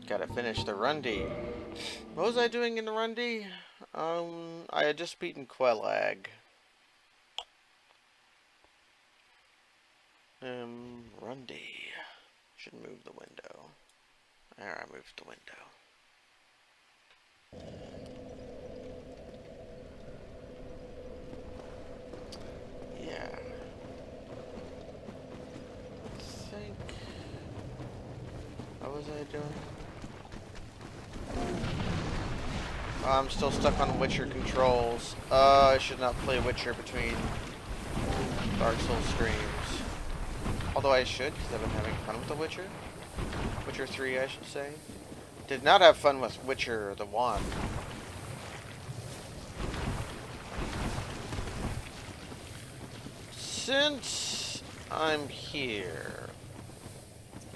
Gotta finish the Rundy. What was I doing in the Rundy? I had just beaten Quelag. Rundy. Should move the window. There, I moved the window. Yeah. I think. What was I doing? Oh, I'm still stuck on Witcher controls. I should not play Witcher between Dark Souls streams. Although I should, because I've been having fun with The Witcher. Witcher 3, I should say. Did not have fun with Witcher the 1. Since I'm here,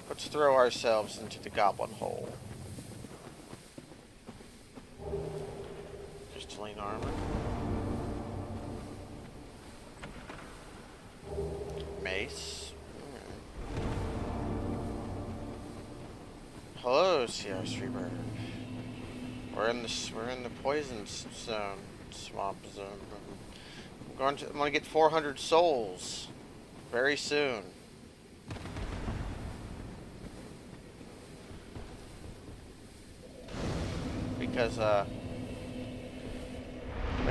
let's throw ourselves into the goblin hole. Crystalline armor. Mace. Hello, CR3 bird. We're in the poison zone, swamp zone. I'm gonna get 400 souls very soon. Because like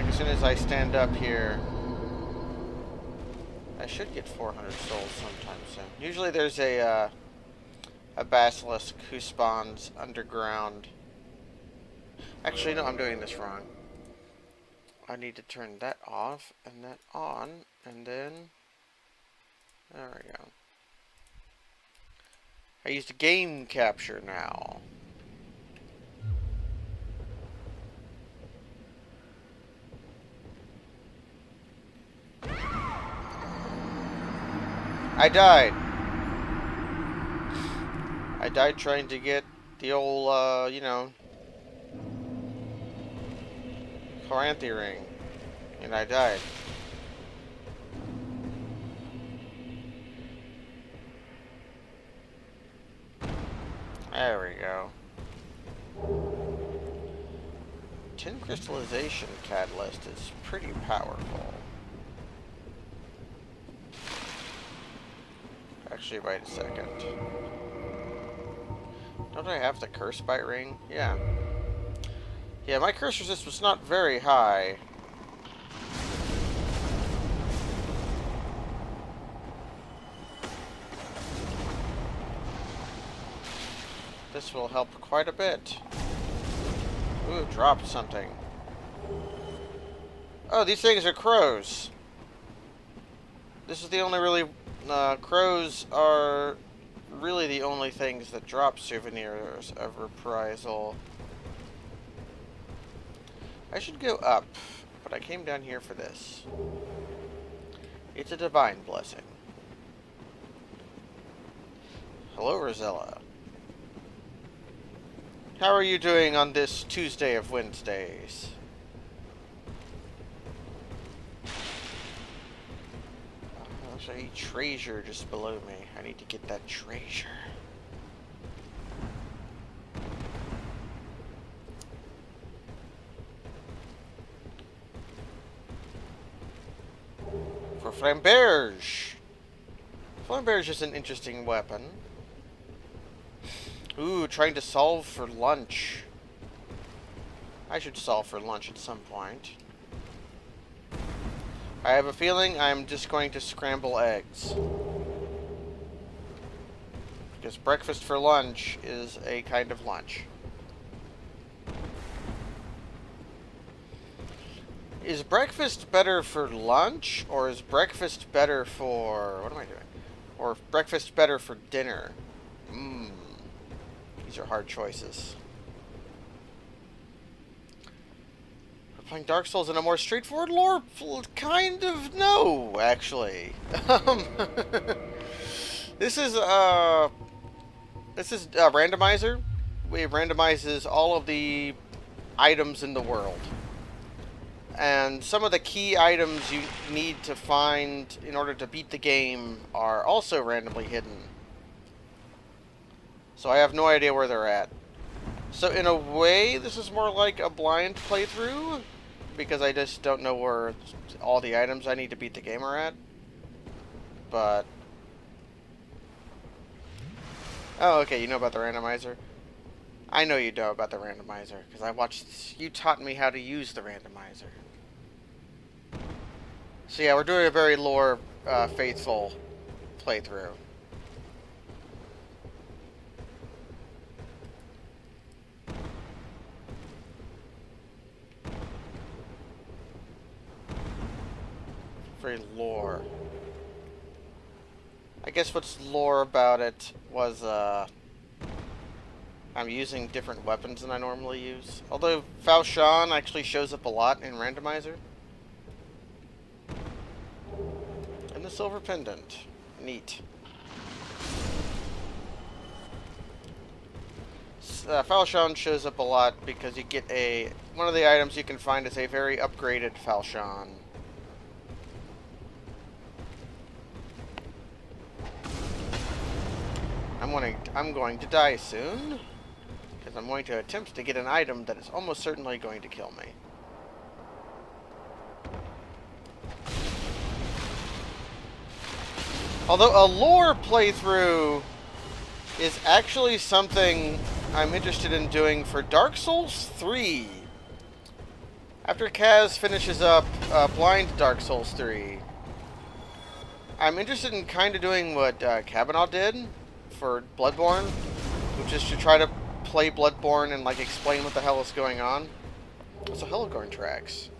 as soon as I stand up here, I should get 400 souls sometime soon. Usually there's a basilisk who spawns underground. Actually, no, I'm doing this wrong. I need to turn that off and that on, and then there we go. I used game capture now. I died. I died trying to get the old, you know, Coranthi ring. And I died. There we go. 10 crystallization catalyst is pretty powerful. Actually, wait a second. Don't I have the curse bite ring? Yeah. Yeah, my curse resist was not very high. This will help quite a bit. Ooh, dropped something. Oh, these things are crows. This is the only really... crows are really the only things that drop souvenirs of reprisal. I should go up, but I came down here for this. It's a divine blessing. Hello, Rosella. How are you doing on this Tuesday of Wednesdays? There's a treasure just below me. I need to get that treasure. For Flamberge. Flamberge is an interesting weapon. Ooh, trying to solve for lunch. I should solve for lunch at some point. I have a feeling I'm just going to scramble eggs. Because breakfast for lunch is a kind of lunch. Is breakfast better for lunch, or is breakfast better for... what am I doing? Or breakfast better for dinner? These are hard choices. We're playing Dark Souls in a more straightforward lore? Kind of, no, actually. This is a randomizer. It randomizes all of the items in the world. And some of the key items you need to find in order to beat the game are also randomly hidden. So I have no idea where they're at. So in a way, this is more like a blind playthrough, because I just don't know where all the items I need to beat the game are at. But... oh, okay, you know about the randomizer? I know you know about the randomizer, because I watched... you taught me how to use the randomizer. So yeah, we're doing a very lore faithful playthrough. Very lore. I guess what's lore about it was I'm using different weapons than I normally use. Although Falchion actually shows up a lot in randomizer. And the silver pendant. Neat. Falchion shows up a lot because you get a... one of the items you can find is a very upgraded Falchion. I'm going to die soon, because I'm going to attempt to get an item that is almost certainly going to kill me. Although a lore playthrough is actually something I'm interested in doing for Dark Souls 3. After Kaz finishes up Blind Dark Souls 3, I'm interested in kind of doing what Kavanaugh did for Bloodborne, which is to try to play Bloodborne and like explain what the hell is going on. Also, Helgorn tracks.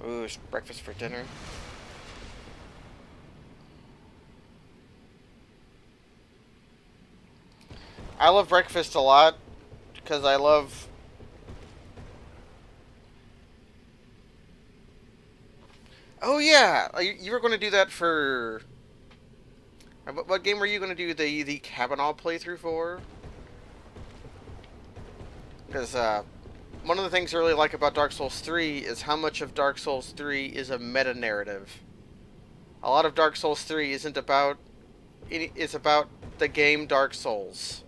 Ooh, it's breakfast for dinner. I love breakfast a lot because I love... oh yeah, you were going to do that for... what game were you going to do the Kavanaugh playthrough for? Because one of the things I really like about Dark Souls 3 is how much of Dark Souls 3 is a meta-narrative. A lot of Dark Souls 3 isn't about... it's about the game Dark Souls.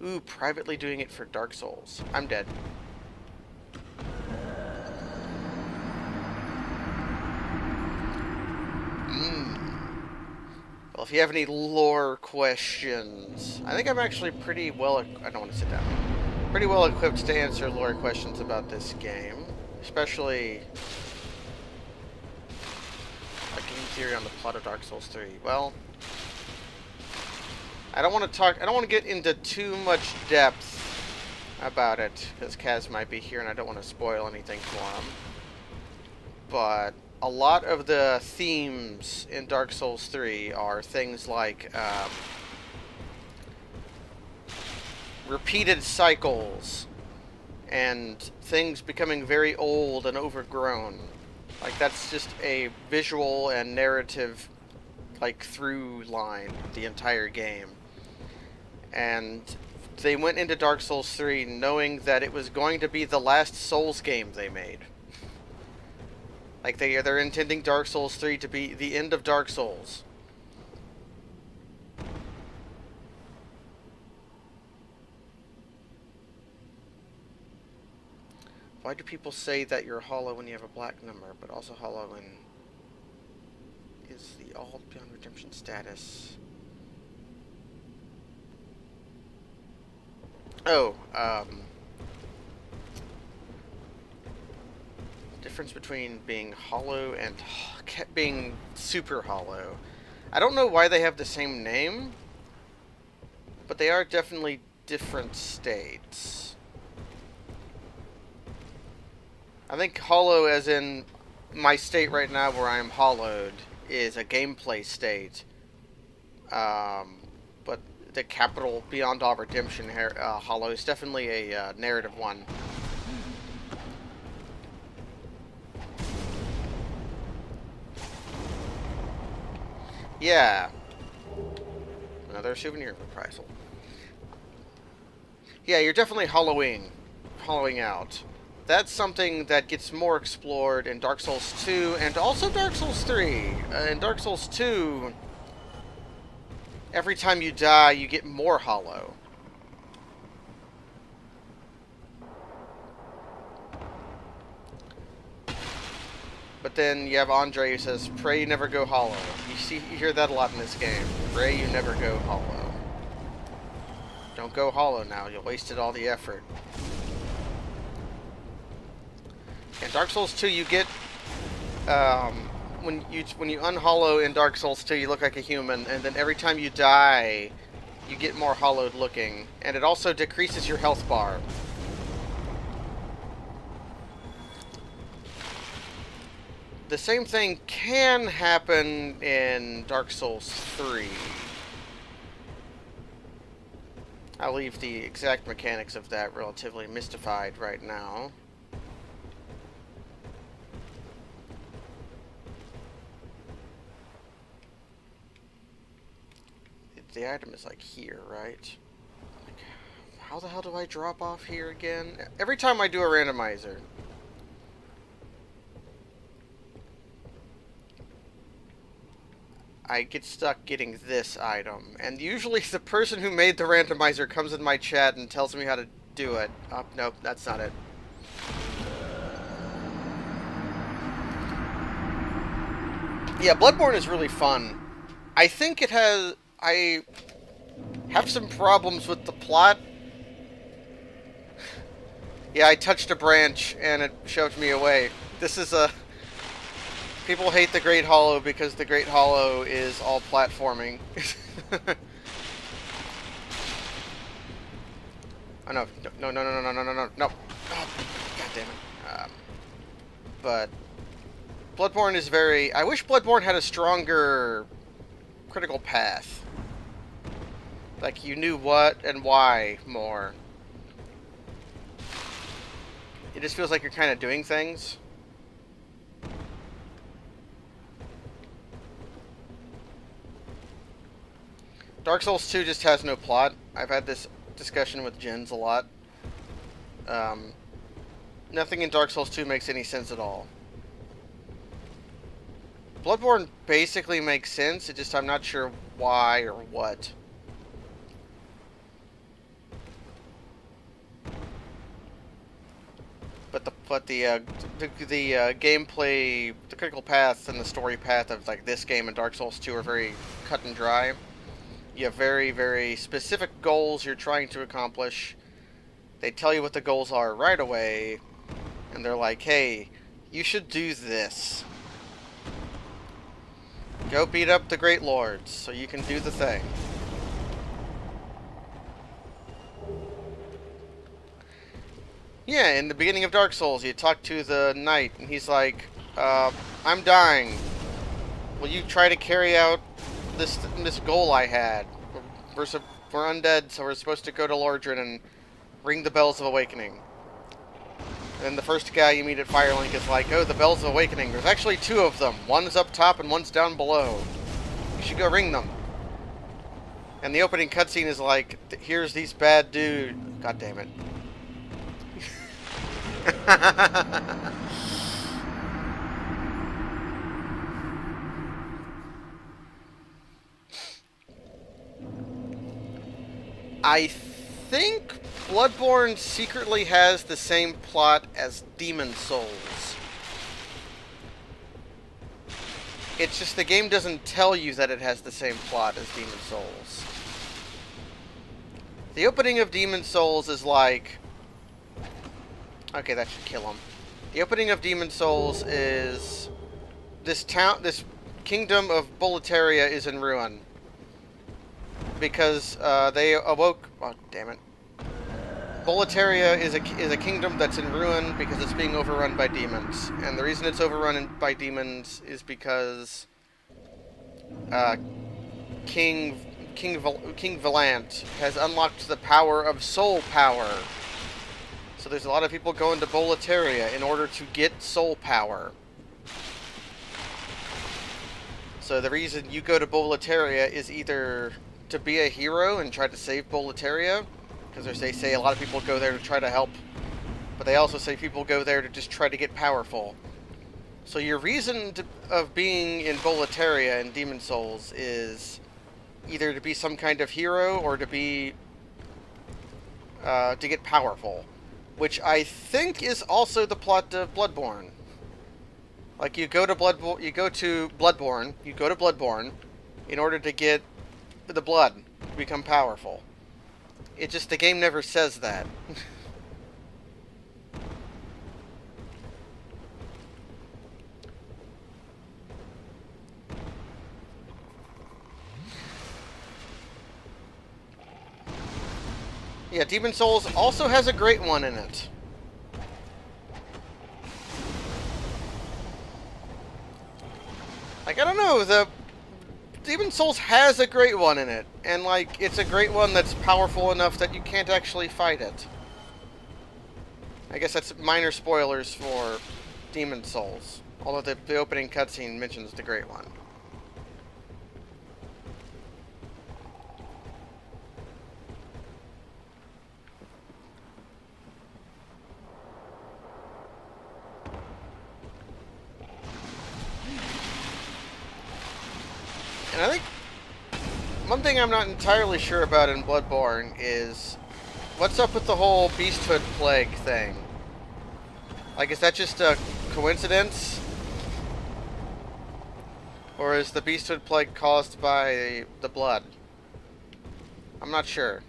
Ooh, privately doing it for Dark Souls. I'm dead. Well, if you have any lore questions... I think I'm actually pretty well... I don't want to sit down. Pretty well equipped to answer lore questions about this game. Especially... like game theory on the plot of Dark Souls 3. Well... I don't want to get into too much depth about it, because Kaz might be here and I don't want to spoil anything for him. But a lot of the themes in Dark Souls 3 are things like repeated cycles and things becoming very old and overgrown. Like, that's just a visual and narrative, like, through line the entire game. And they went into Dark Souls 3 knowing that it was going to be the last Souls game they made. Like, they're intending Dark Souls 3 to be the end of Dark Souls. Why do people say that you're hollow when you have a black number, but also hollow when... is the all beyond redemption status? Oh, difference between being hollow and being super hollow. I don't know why they have the same name, but they are definitely different states. I think hollow as in my state right now where I am hollowed is a gameplay state. But the capital Beyond All Redemption hollow is definitely a narrative one. Yeah. Another souvenir reprisal. Yeah, you're definitely hollowing out. that's something that gets more explored in Dark Souls 2 and also Dark Souls 3. In Dark Souls 2, every time you die, you get more hollow. But then you have Andre who says, "Pray you never go hollow." You hear that a lot in this game. Pray you never go hollow. Don't go hollow now. You wasted all the effort. In Dark Souls 2, you get when you unhollow in Dark Souls 2, you look like a human, and then every time you die, you get more hollowed looking, and it also decreases your health bar. The same thing can happen in Dark Souls 3. I'll leave the exact mechanics of that relatively mystified right now. The item is like here, right? Like, how the hell do I drop off here again? Every time I do a randomizer. I get stuck getting this item. And usually the person who made the randomizer comes in my chat and tells me how to do it. Oh, nope, that's not it. Yeah, Bloodborne is really fun. I think it has... I have some problems with the plot. Yeah, I touched a branch and it shoved me away. This is a... People hate the Great Hollow because the Great Hollow is all platforming. Oh no, no, no, no, no, no, no, no, no, no. Oh, God damn it. But Bloodborne is very... I wish Bloodborne had a stronger critical path. Like, you knew what and why more. It just feels like you're kind of doing things. Dark Souls 2 just has no plot. I've had this discussion with Jens a lot. Nothing in Dark Souls 2 makes any sense at all. Bloodborne basically makes sense, it's just I'm not sure why or what. But the gameplay, the critical path and the story path of like this game and Dark Souls 2 are very cut and dry. You have very, very specific goals you're trying to accomplish. They tell you what the goals are right away, and they're like, hey, you should do this. Go beat up the Great Lords so you can do the thing. Yeah, in the beginning of Dark Souls, you talk to the knight, and he's like, I'm dying. Will you try to carry out this goal I had? We're undead, so we're supposed to go to Lordran and ring the Bells of Awakening. And then the first guy you meet at Firelink is like, oh, the Bells of Awakening. There's actually two of them. One's up top and one's down below. You should go ring them. And the opening cutscene is like, here's these bad dudes. God damn it. I think Bloodborne secretly has the same plot as Demon Souls. It's just the game doesn't tell you that it has the same plot as Demon Souls. The opening of Demon Souls is like... Okay, that should kill him. The opening of Demon Souls is... This kingdom of Boletaria is in ruin. Because they awoke... Oh, damn it. Boletaria is a kingdom that's in ruin because it's being overrun by demons. And the reason it's overrun by demons is because King Valant has unlocked the power of soul power. So there's a lot of people going to Boletaria in order to get soul power. So the reason you go to Boletaria is either to be a hero and try to save Boletaria, because they say a lot of people go there to try to help But they also say people go there to just try to get powerful. So your reason of being in Boletaria and Demon Souls is either to be some kind of hero or to be to get powerful, which I think is also the plot of Bloodborne. Like you go to Bloodborne in order to get the blood to become powerful. It just the game never says that. Yeah, Demon Souls also has a great one in it. Like, I don't know, the Demon Souls has a great one in it. And, like, it's a great one that's powerful enough that you can't actually fight it. I guess that's minor spoilers for Demon Souls. Although the opening cutscene mentions the great one. And I think one thing I'm not entirely sure about in Bloodborne is what's up with the whole beasthood plague thing? Like, is that just a coincidence? Or is the beasthood plague caused by the blood? I'm not sure.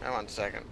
Hang on a second.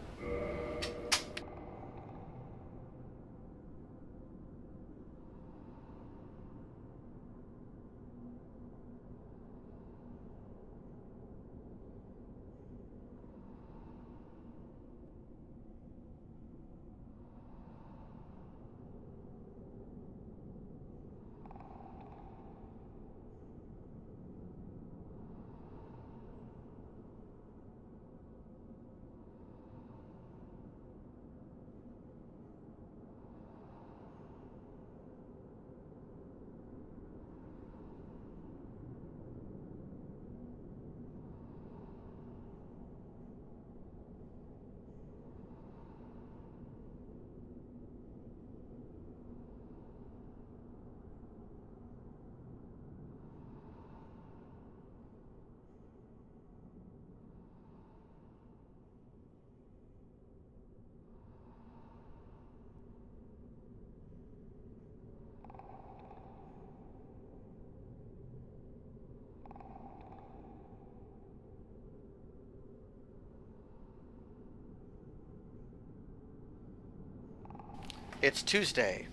It's Tuesday.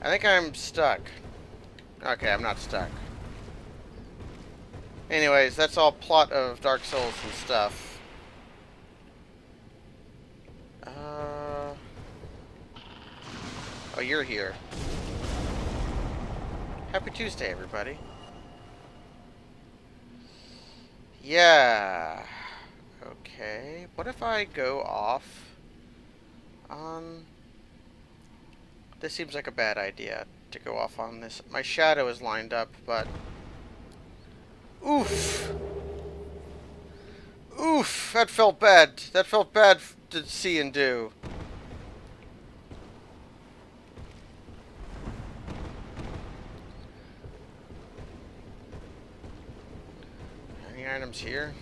I think I'm stuck. Okay, I'm not stuck. Anyways, that's all plot of Dark Souls and stuff. Oh, you're here. Happy Tuesday, everybody. Yeah. Okay. What if I go off on... This seems like a bad idea to go off on this. My shadow is lined up, but... Oof! Oof! That felt bad. That felt bad to see and do. Any items here?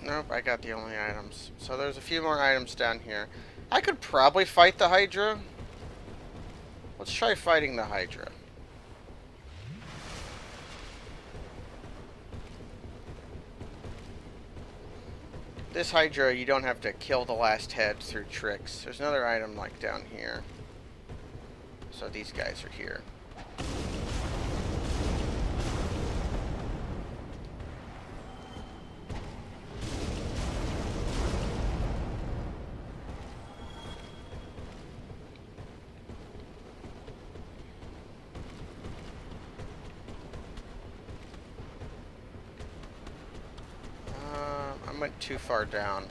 Nope, I got the only items. So there's a few more items down here. I could probably fight the Hydra. Let's try fighting the Hydra. This Hydra, you don't have to kill the last head through tricks. There's another item like down here. So these guys are here. went too far down.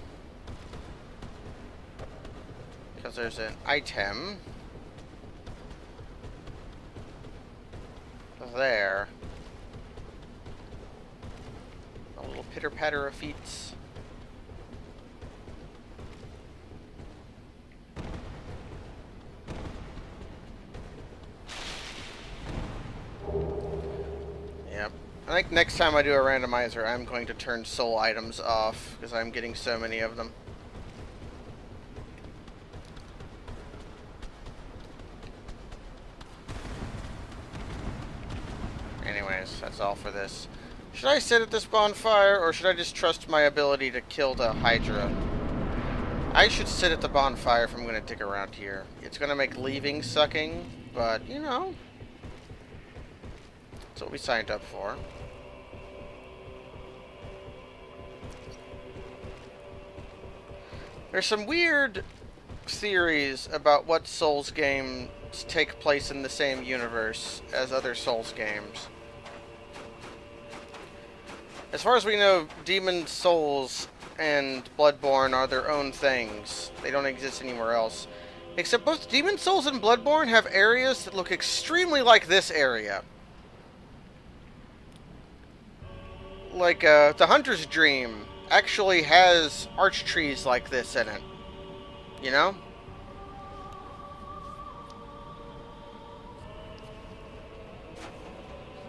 Because there's an item there. A little pitter-patter of feet. Yep. I think next time I do a randomizer, I'm going to turn soul items off, because I'm getting so many of them. Anyways, that's all for this. Should I sit at this bonfire, or should I just trust my ability to kill the Hydra? I should sit at the bonfire if I'm going to dig around here. It's going to make leaving sucking, but, you know, that's what we signed up for. There's some weird theories about what Souls games take place in the same universe as other Souls games. As far as we know, Demon Souls and Bloodborne are their own things. They don't exist anywhere else. Except both Demon Souls and Bloodborne have areas that look extremely like this area. Like, the Hunter's Dream actually has arch trees like this in it. You know?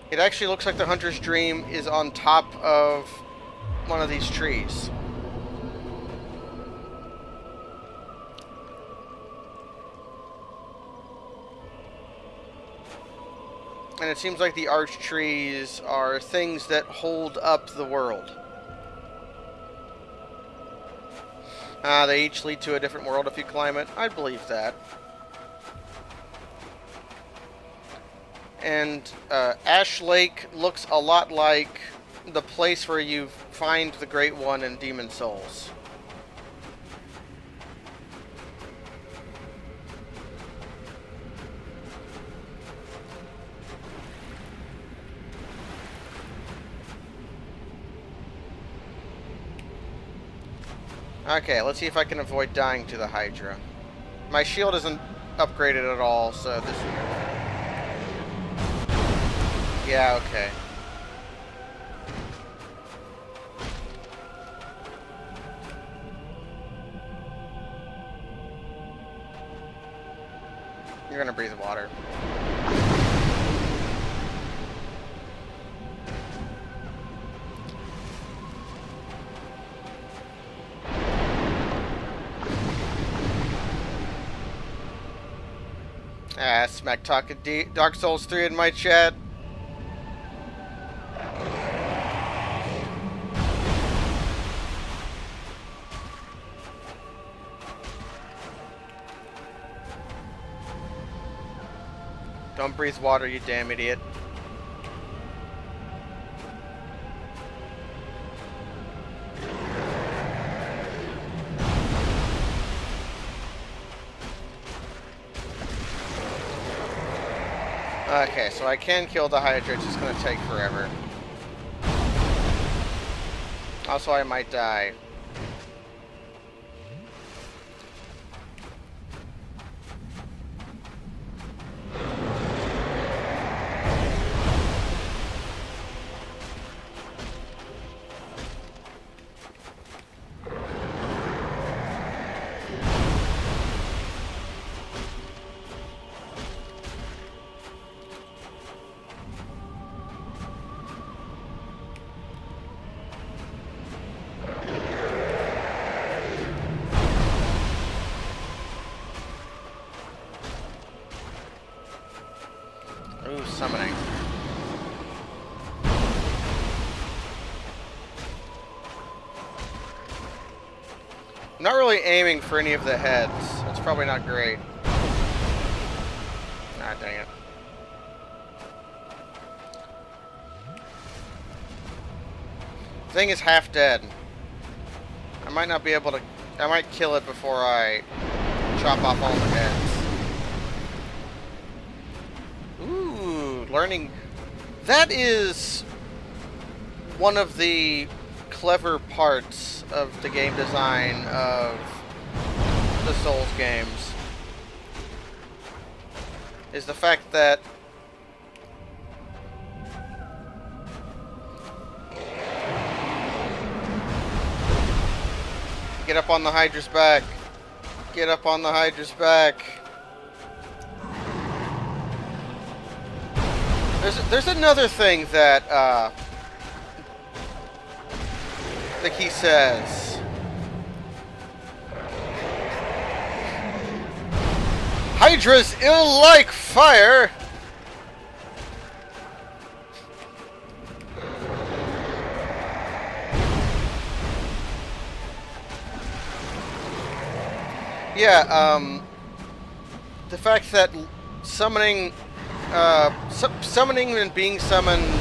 It actually looks like the Hunter's Dream is on top of one of these trees. And it seems like the arch trees are things that hold up the world. They each lead to a different world if you climb it. I believe that. And Ash Lake looks a lot like the place where you find the Great One in Demon Souls. Okay, let's see if I can avoid dying to the Hydra. My shield isn't upgraded at all, so this... Yeah, okay. You're gonna breathe water. Smack talking Dark Souls 3 in my chat. Don't breathe water, you damn idiot. Okay, so I can kill the Hydra, it's just gonna take forever. Also, I might die. Ooh, summoning. I'm not really aiming for any of the heads. That's probably not great. Ah, dang it. The thing is half dead. I might not be able to... I might kill it before I chop off all the heads. Ooh, learning... That is one of the clever parts of the game design of the Souls games is the fact that get up on the Hydra's back. Get up on the Hydra's back. There's another thing that he says. Hydras ill like fire. Yeah, the fact that summoning and being summoned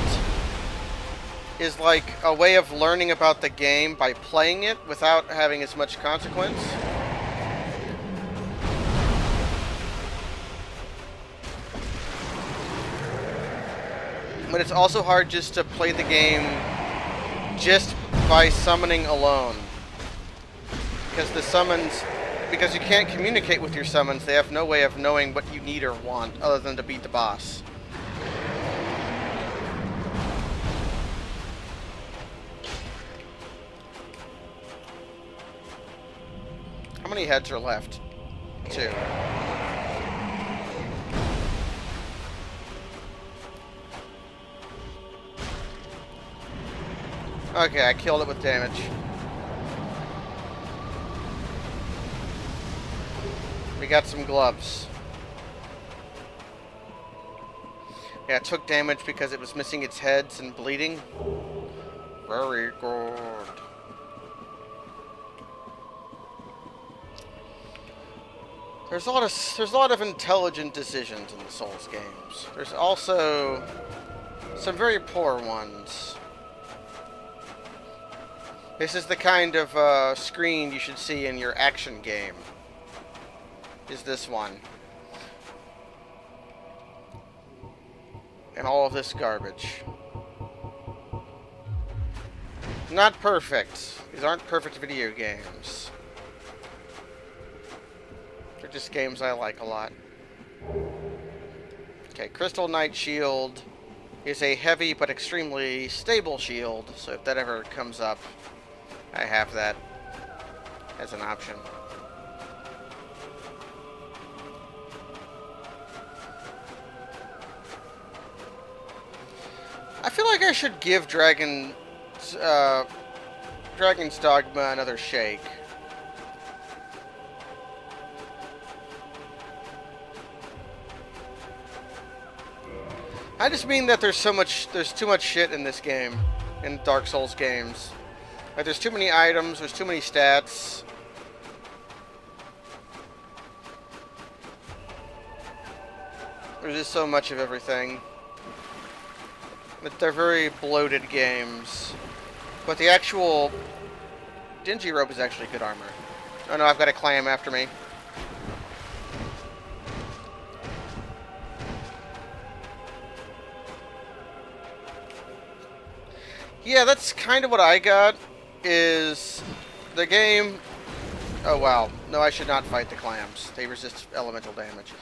is like a way of learning about the game by playing it without having as much consequence. But it's also hard just to play the game just by summoning alone. Because you can't communicate with your summons, they have no way of knowing what you need or want other than to beat the boss. How many heads are left? 2. Okay, I killed it with damage. We got some gloves. Yeah, it took damage because it was missing its heads and bleeding. Very good. There's a lot of intelligent decisions in the Souls games. There's also some very poor ones. This is the kind of screen you should see in your action game. Is this one. And all of this garbage. Not perfect. These aren't perfect video games. They're just games I like a lot. Okay, Crystal Knight Shield is a heavy but extremely stable shield, so if that ever comes up, I have that as an option. I feel like I should give Dragon's Dogma another shake. I just mean that there's too much shit in this game, in Dark Souls games. Like, there's too many items, there's too many stats. There's just so much of everything. But they're very bloated games. But the actual Dingy Robe is actually good armor. Oh no, I've got a clam after me. Yeah, that's kind of what I got, is the game... Oh wow, no, I should not fight the clams. They resist elemental damage.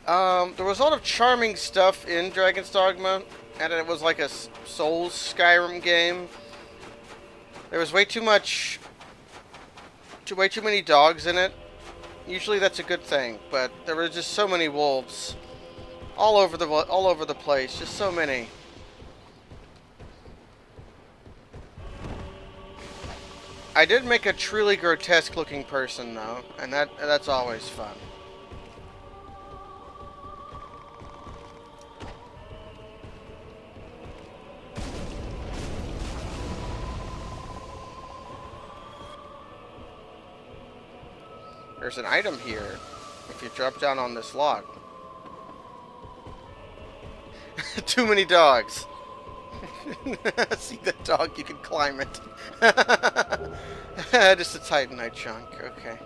There was a lot of charming stuff in Dragon's Dogma, and it was like a Souls Skyrim game. There was way too many dogs in it. Usually that's a good thing, but there were just so many wolves all over the place, just so many. I did make a truly grotesque looking person though, and that's always fun. There's an item here if you drop down on this log. Too many dogs. See that dog? You can climb it. Just a Titanite chunk. Okay.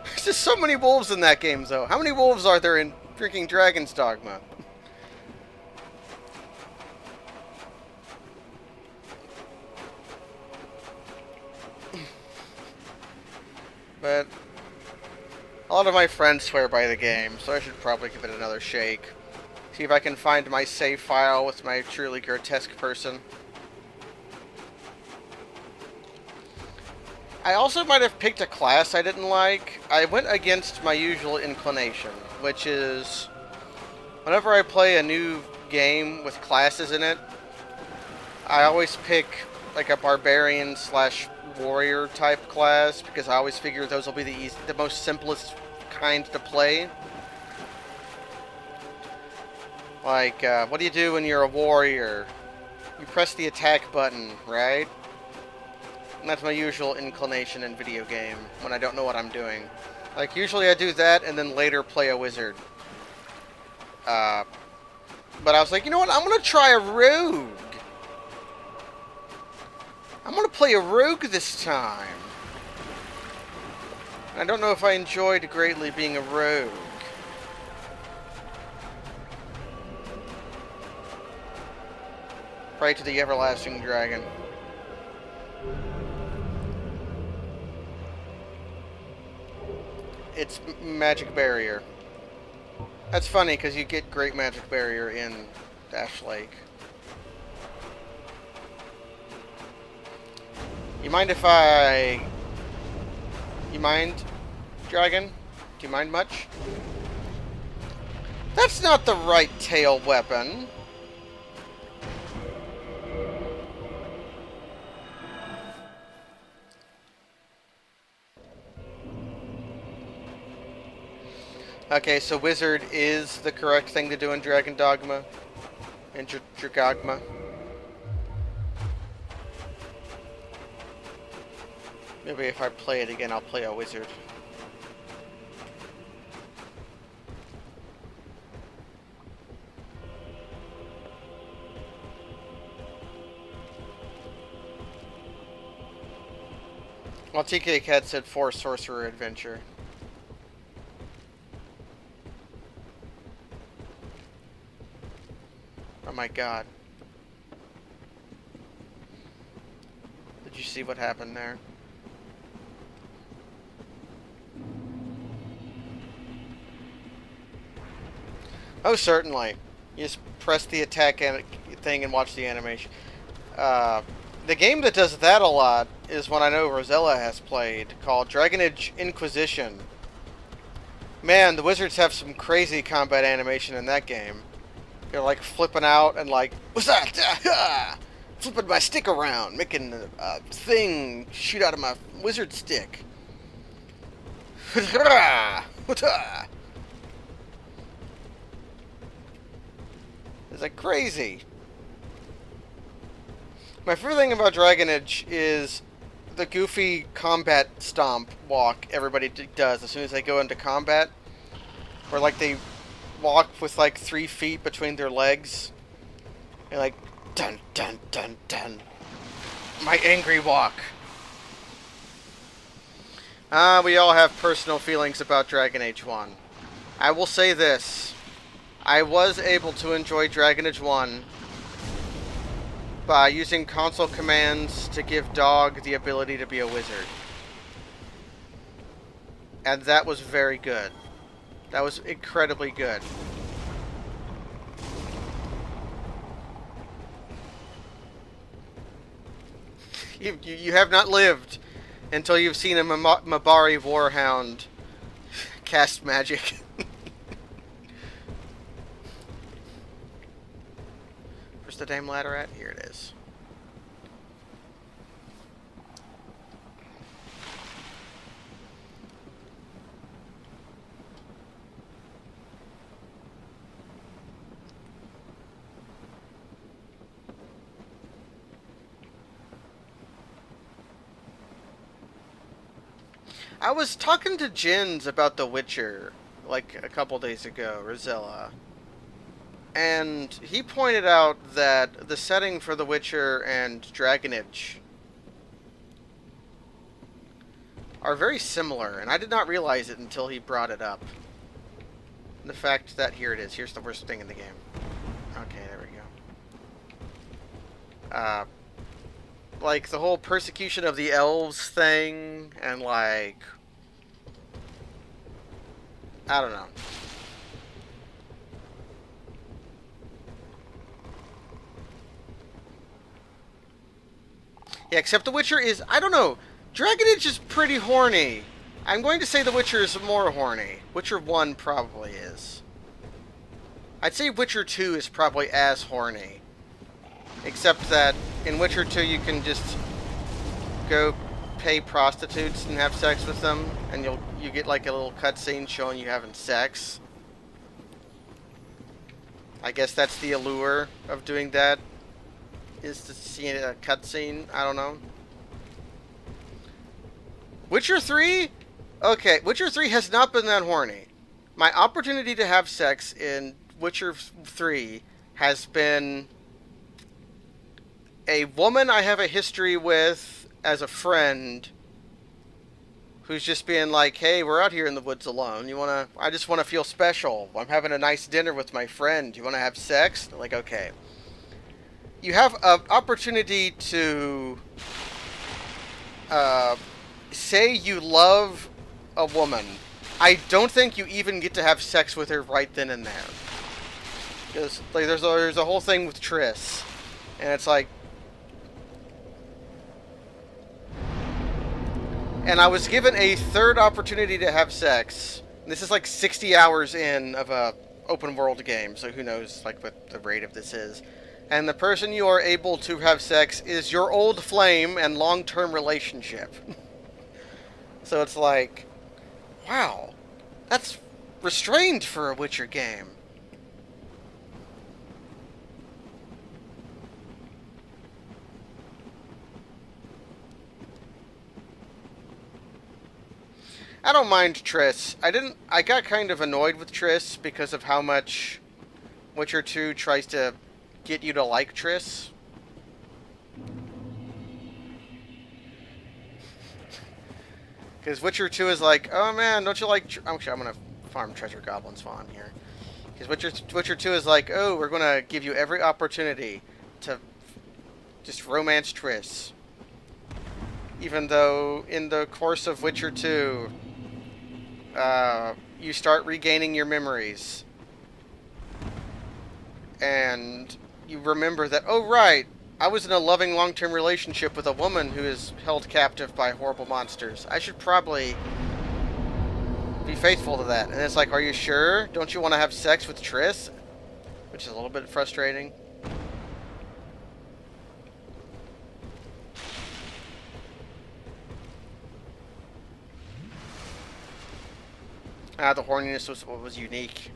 There's just so many wolves in that game, though. How many wolves are there in freaking Dragon's Dogma? But a lot of my friends swear by the game, so I should probably give it another shake. See if I can find my save file with my truly grotesque person. I also might have picked a class I didn't like. I went against my usual inclination, which is whenever I play a new game with classes in it, I always pick like a barbarian slash warrior type class because I always figure those will be the most simplest kind to play. Like, what do you do when you're a warrior? You press the attack button, right? And that's my usual inclination in video game when I don't know what I'm doing. Like, usually I do that and then later play a wizard. But I was like, you know what? I'm going to try a rogue. I'm going to play a rogue this time. I don't know if I enjoyed greatly being a rogue. Pray to the everlasting dragon. It's magic barrier. That's funny because you get great magic barrier in Dash Lake. You mind if I... You mind, dragon? Do you mind much? That's not the right tail weapon. Okay, so wizard is the correct thing to do in Dragon Dogma. In Dragogma. Maybe if I play it again, I'll play a wizard. Well, TK Cat said 4 Sorcerer Adventure. Oh my god. Did you see what happened there? Oh, certainly. You just press the attack thing and watch the animation. The game that does that a lot is one I know Rosella has played, called Dragon Age Inquisition. Man, the wizards have some crazy combat animation in that game. They're like flipping out and like, what's that? Flipping my stick around, making a thing shoot out of my wizard stick. It's like crazy. My favorite thing about Dragon Age is the goofy combat stomp walk everybody does as soon as they go into combat. Where like they walk with like 3 feet between their legs. And like, dun dun dun dun. My angry walk. We all have personal feelings about Dragon Age 1. I will say this. I was able to enjoy Dragon Age 1 by using console commands to give Dog the ability to be a wizard. And that was very good. That was incredibly good. You have not lived until you've seen a Mabari Warhound cast magic. Where's the damn ladder at? Here it is. I was talking to Jins about The Witcher, like, a couple days ago, Rosella. And he pointed out that the setting for The Witcher and Dragon Age are very similar, and I did not realize it until he brought it up. The fact that, here it is, here's the worst thing in the game. Okay, there we go. Like, the whole persecution of the elves thing, and, like, I don't know. Yeah, except The Witcher is, I don't know. Dragon Age is pretty horny. I'm going to say The Witcher is more horny. Witcher 1 probably is. I'd say Witcher 2 is probably as horny. Except that in Witcher 2 you can just go pay prostitutes and have sex with them, and you get like a little cutscene showing you having sex. I guess that's the allure of doing that, is to see a cutscene. I don't know. Witcher 3? Okay, Witcher 3 has not been that horny. My opportunity to have sex in Witcher 3 has been a woman I have a history with as a friend who's just being like, hey, we're out here in the woods alone. I just want to feel special. I'm having a nice dinner with my friend. You want to have sex? They're like, okay. You have an opportunity to say you love a woman. I don't think you even get to have sex with her right then and there. Because like, there's a whole thing with Triss. And it's like, and I was given a third opportunity to have sex. This is like 60 hours in of a open world game, so who knows like what the rate of this is. And the person you are able to have sex is your old flame and long-term relationship. So it's like, wow, that's restrained for a Witcher game. I don't mind Triss. I got kind of annoyed with Triss because of how much Witcher 2 tries to get you to like Triss. Because Witcher 2 is like, oh man, don't you like... Actually, I'm going to farm Treasure Goblin's Fawn here. Because Witcher 2 is like, oh, we're going to give you every opportunity to just romance Triss. Even though in the course of Witcher 2... you start regaining your memories. And you remember that, oh right, I was in a loving long-term relationship with a woman who is held captive by horrible monsters. I should probably be faithful to that. And it's like, are you sure? Don't you want to have sex with Triss? Which is a little bit frustrating. The horniness was what was unique.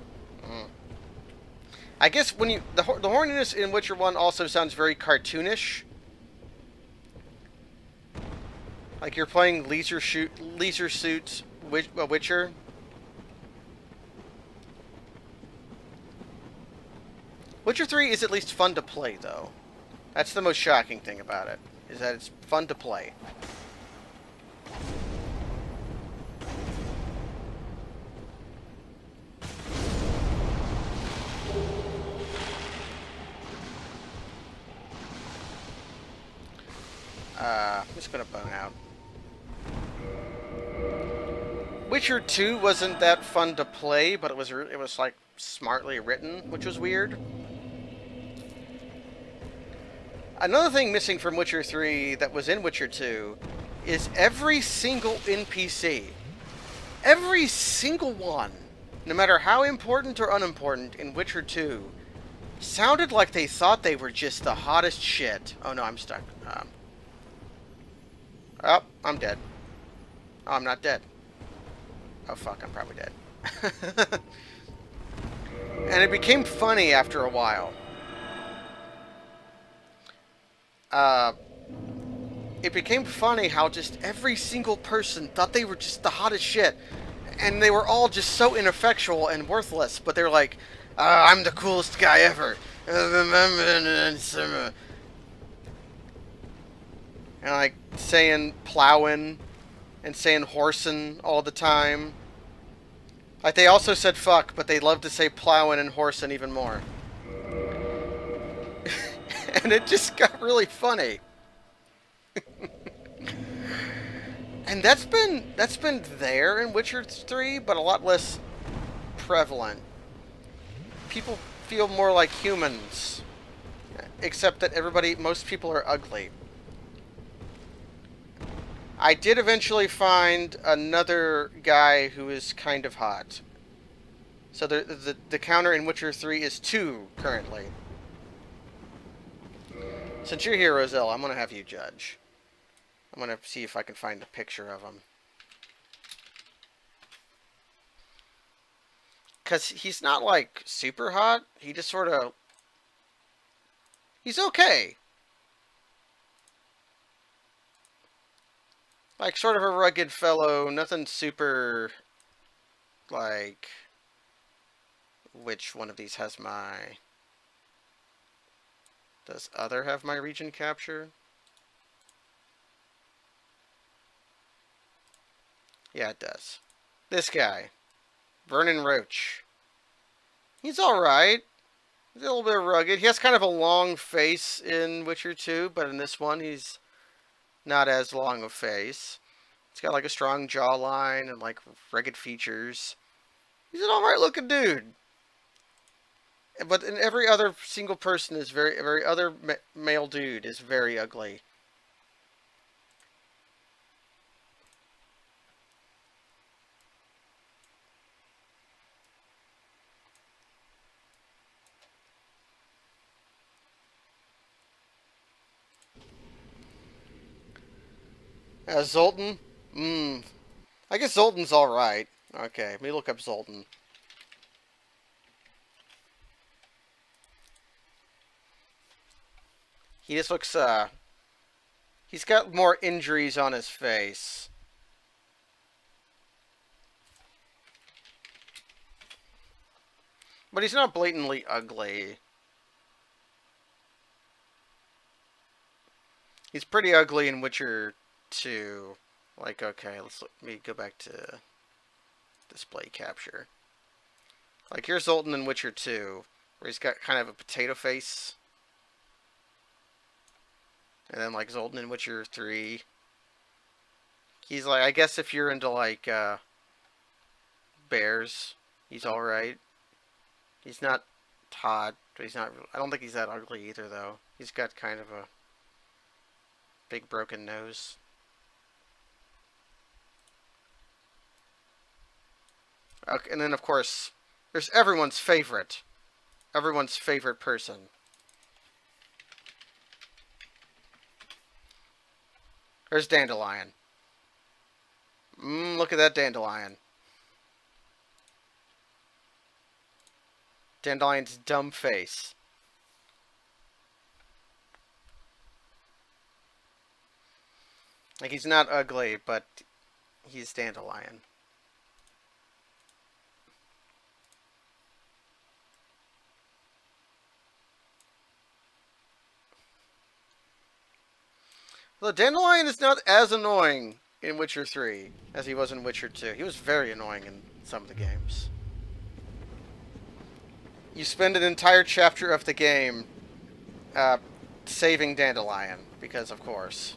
I guess when the horniness in Witcher 1 also sounds very cartoonish. Like you're playing Leisure Suit Witcher. Witcher 3 is at least fun to play, though. That's the most shocking thing about it, is that it's fun to play. I'm just gonna bone out. Witcher 2 wasn't that fun to play, but it was like smartly written, which was weird. Another thing missing from Witcher 3 that was in Witcher 2 is every single NPC. Every single one, no matter how important or unimportant in Witcher 2, sounded like they thought they were just the hottest shit. Oh no, I'm stuck. Oh, I'm dead. Oh, I'm not dead. Oh fuck, I'm probably dead. And it became funny after a while. It became funny how just every single person thought they were just the hottest shit. And they were all just so ineffectual and worthless. But they were like, I'm the coolest guy ever. And like saying plowin' and saying horsin' all the time. Like they also said fuck, but they love to say plowin' and horsin' even more. And it just got really funny. And that's been there in Witcher 3, but a lot less prevalent. People feel more like humans, except that most people are ugly. I did eventually find another guy who is kind of hot. So the counter in Witcher 3 is 2 currently. Since you're here, Roselle, I'm going to have you judge. I'm going to see if I can find a picture of him. Because he's not, like, super hot. He just sort of... He's okay. Like, sort of a rugged fellow. Nothing super... Like... Which one of these has my... Does other have my region capture? Yeah, it does. This guy. Vernon Roach. He's alright. He's a little bit rugged. He has kind of a long face in Witcher 2, but in this one he's not as long a face. He's got like a strong jawline and like rugged features. He's an alright looking dude. But in every other single person is every other male dude is very ugly. Zoltan? I guess Zoltan's alright. Okay, let me look up Zoltan. He just looks, he's got more injuries on his face. But he's not blatantly ugly. He's pretty ugly in Witcher 2. Like, okay, let me go back to display capture. Like, here's Zoltan in Witcher 2, where he's got kind of a potato face. And then, like, Zoltan in Witcher 3. He's like, I guess if you're into, like, bears, he's alright. He's not hot, but he's not... I don't think he's that ugly either, though. He's got kind of a big broken nose. Okay, and then, of course, there's everyone's favorite person. There's Dandelion. Look at that Dandelion. Dandelion's dumb face. Like, he's not ugly, but he's Dandelion. The Dandelion is not as annoying in Witcher 3 as he was in Witcher 2. He was very annoying in some of the games. You spend an entire chapter of the game saving Dandelion, because of course.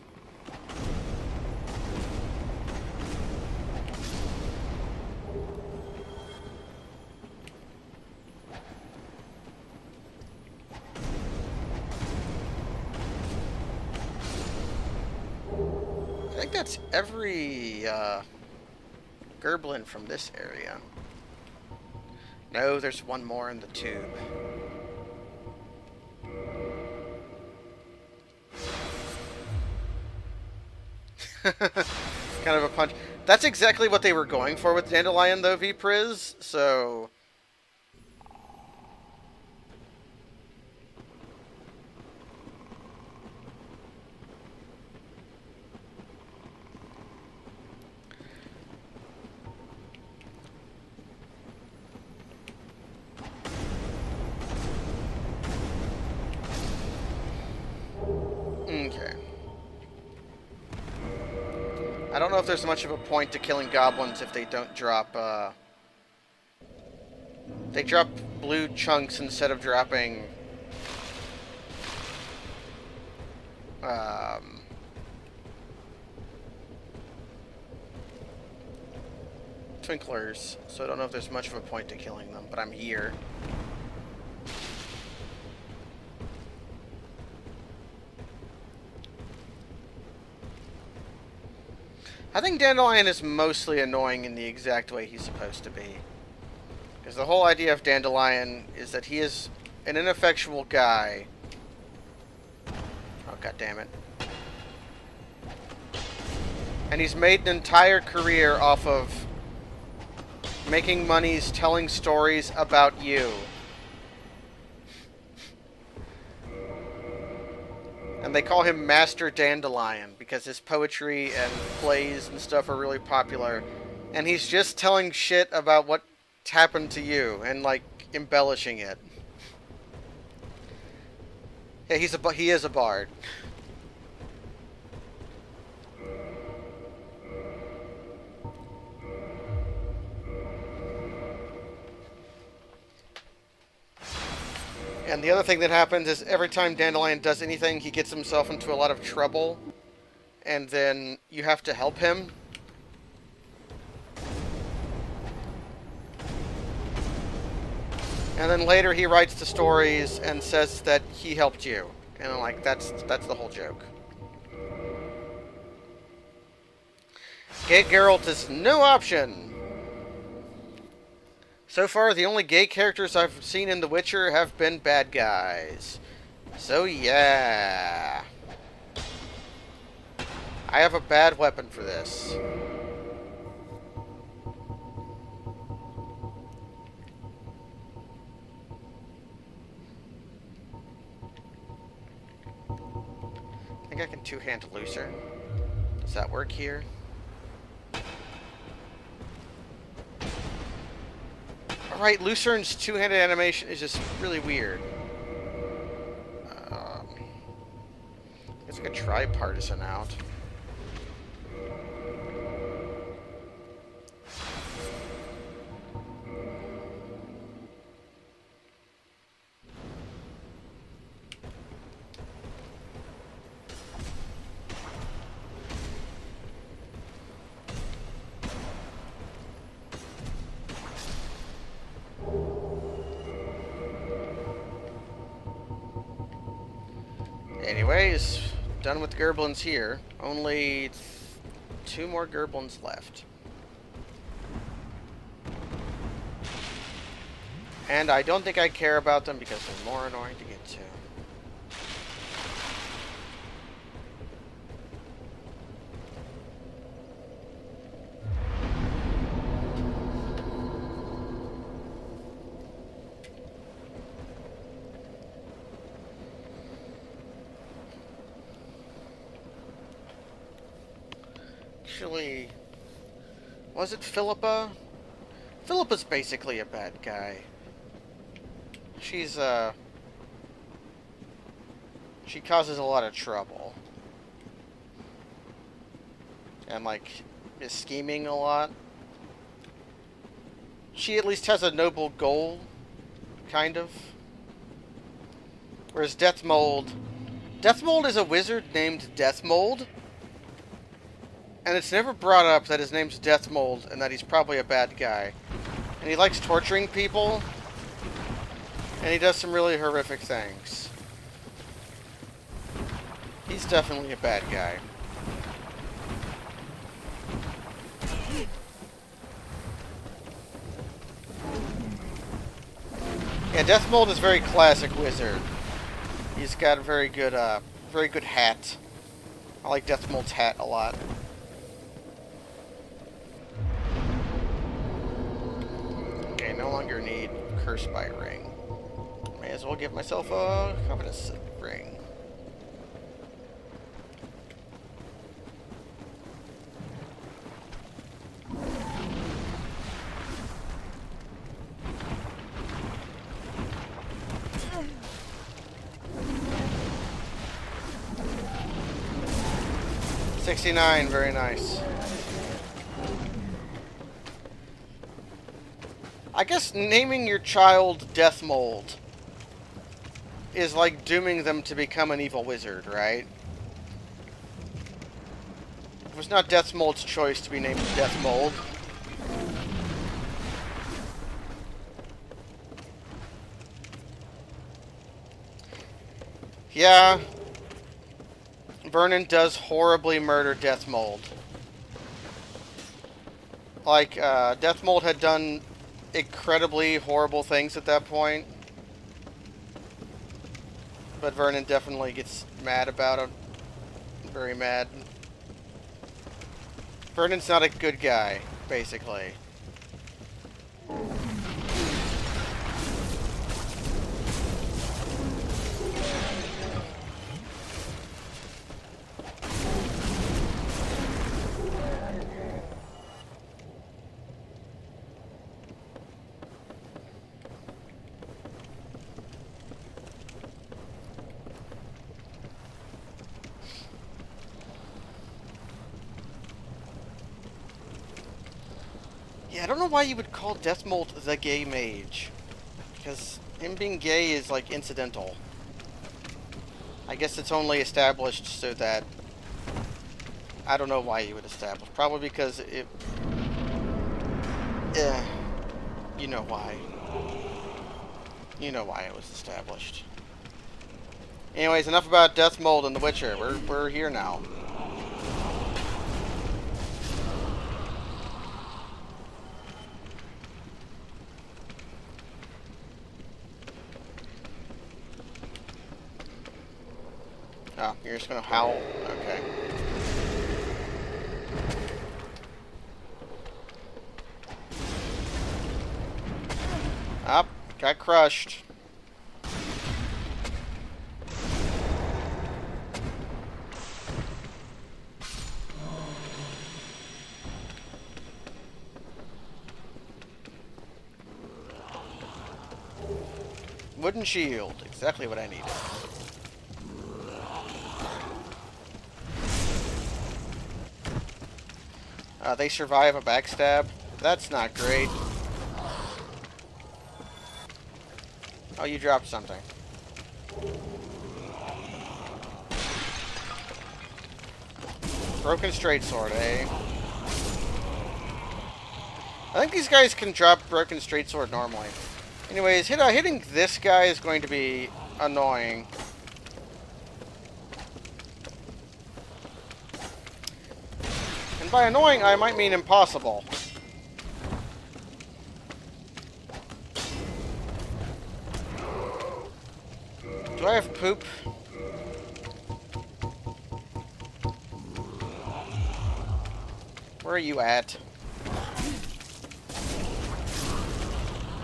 I think that's every Gerblin from this area. No, there's one more in the tube. Kind of a punch. That's exactly what they were going for with Dandelion, though, V-Priz, so... Okay. I don't know if there's much of a point to killing goblins if they don't drop, They drop blue chunks instead of dropping, twinklers, so I don't know if there's much of a point to killing them, but I'm here. I think Dandelion is mostly annoying in the exact way he's supposed to be. Because the whole idea of Dandelion is that he is an ineffectual guy. Oh, god damn it. And he's made an entire career off of making monies telling stories about you. And they call him Master Dandelion because his poetry and plays and stuff are really popular. And he's just telling shit about what's happened to you and, like, embellishing it. Yeah, he is a bard. And the other thing that happens is every time Dandelion does anything, he gets himself into a lot of trouble. And then you have to help him. And then later he writes the stories and says that he helped you. And I'm like, that's the whole joke. Gay Geralt is no option. So far, the only gay characters I've seen in The Witcher have been bad guys. So, yeah. I have a bad weapon for this. I think I can two-hand Lucerne. Does that work here? Alright, Lucerne's two-handed animation is just really weird. I guess I could try Partisan out. Anyways, done with Gerblins here. Only 2 more Gerblins left. And I don't think I care about them because they're more annoying to get to. Actually, was it Philippa? Philippa's basically a bad guy. She causes a lot of trouble. And, like, is scheming a lot. She at least has a noble goal, kind of. Whereas Deathmold is a wizard named Deathmold. And it's never brought up that his name's Deathmold and that he's probably a bad guy. And he likes torturing people. And he does some really horrific things. He's definitely a bad guy. Yeah, Deathmold is very classic wizard. He's got a very good hat. I like Deathmold's hat a lot. Okay, no longer need Curse by Ring. May as well give myself a Covetous Ring. $69, very nice. I guess naming your child Deathmold is like dooming them to become an evil wizard, right? It was not Deathmold's choice to be named Deathmold. Yeah, Vernon does horribly murder Death Mold. Like, Death Mold had done incredibly horrible things at that point. But Vernon definitely gets mad about it. Very mad. Vernon's not a good guy, basically. Yeah, I don't know why you would call Death Mold the gay mage. Because him being gay is, like, incidental. I guess it's only established so that... I don't know why you would establish. Probably because it... Yeah. You know why. You know why it was established. Anyways, enough about Death Mold and The Witcher. We're here now. Oh, you're just gonna howl? Okay. Up, got crushed. Wooden shield, exactly what I needed. They survive a backstab. That's not great. Oh, you dropped something. Broken straight sword, eh? I think these guys can drop broken straight sword normally. Anyways, hitting this guy is going to be annoying. And by annoying, I might mean impossible. Do I have poop? Where are you at?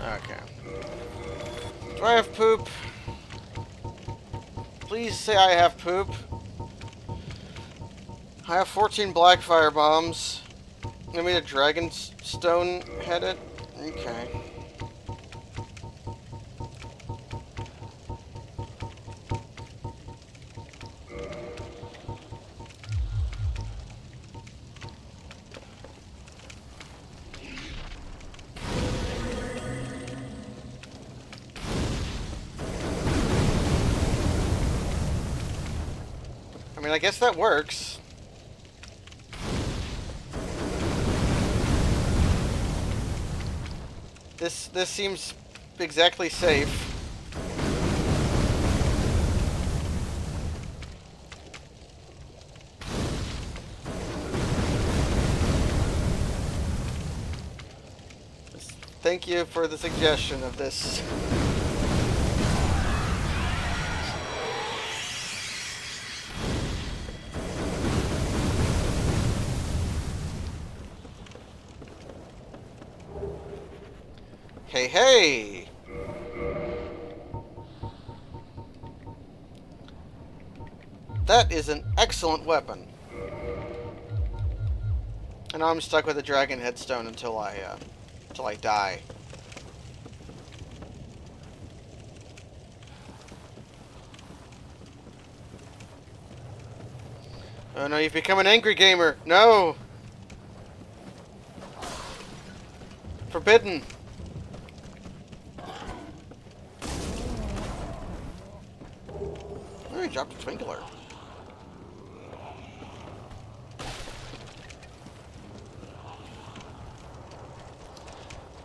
Okay. Do I have poop? Please say I have poop. I have 14 black fire bombs. I made a dragon stone headed. Okay. I mean, I guess that works. This seems exactly safe. Thank you for the suggestion of this. Hey, hey! That is an excellent weapon. And now I'm stuck with a dragon headstone until I die. Oh no, you've become an angry gamer! No! Forbidden! Oh, he dropped a twinkler.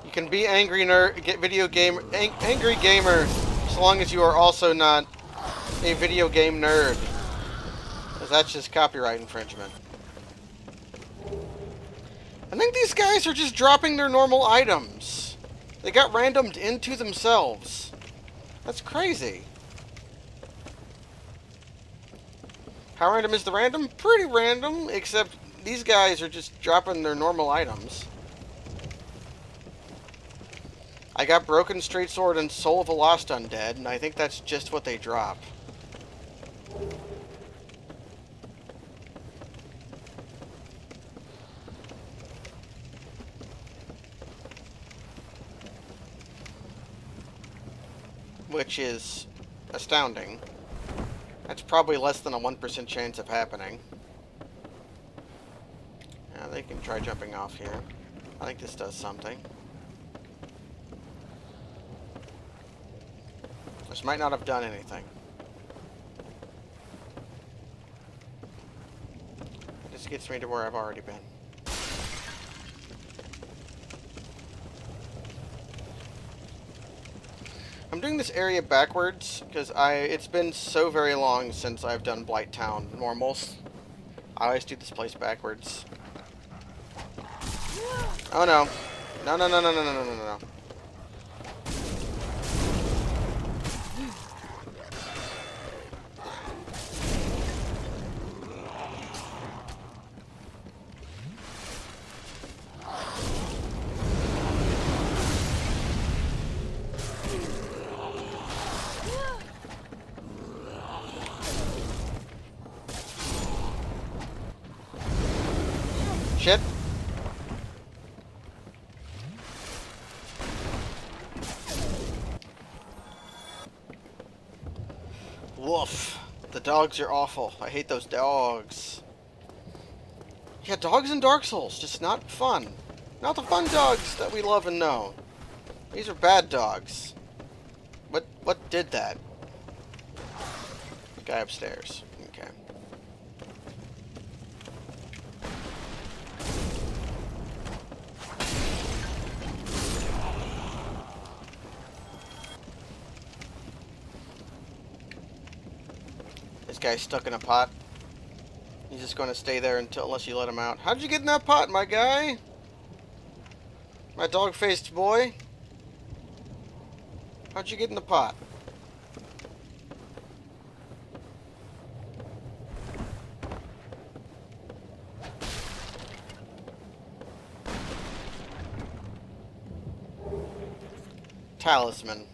You can be angry nerd, get video game, angry gamer, as long as you are also not a video game nerd. Because that's just copyright infringement. I think these guys are just dropping their normal items. They got randomed into themselves. That's crazy. How random is the random? Pretty random, except these guys are just dropping their normal items. I got Broken Straight Sword and Soul of a Lost Undead, and I think that's just what they drop. Which is astounding. That's probably less than a 1% chance of happening. Yeah, they can try jumping off here. I think this does something. This might not have done anything. This gets me to where I've already been. I'm doing this area backwards because it's been so very long since I've done Blight Town normals. I always do this place backwards. Oh no. No, no, no, no, no, no, no, no, no. Shit. Woof. The dogs are awful. I hate those dogs. Yeah, dogs in Dark Souls, just not fun. Not the fun dogs that we love and know. These are bad dogs. What did that? The guy upstairs. Okay. This guy's stuck in a pot. He's just going to stay there unless you let him out. How'd you get in that pot, my guy? My dog-faced boy? How'd you get in the pot? Talisman.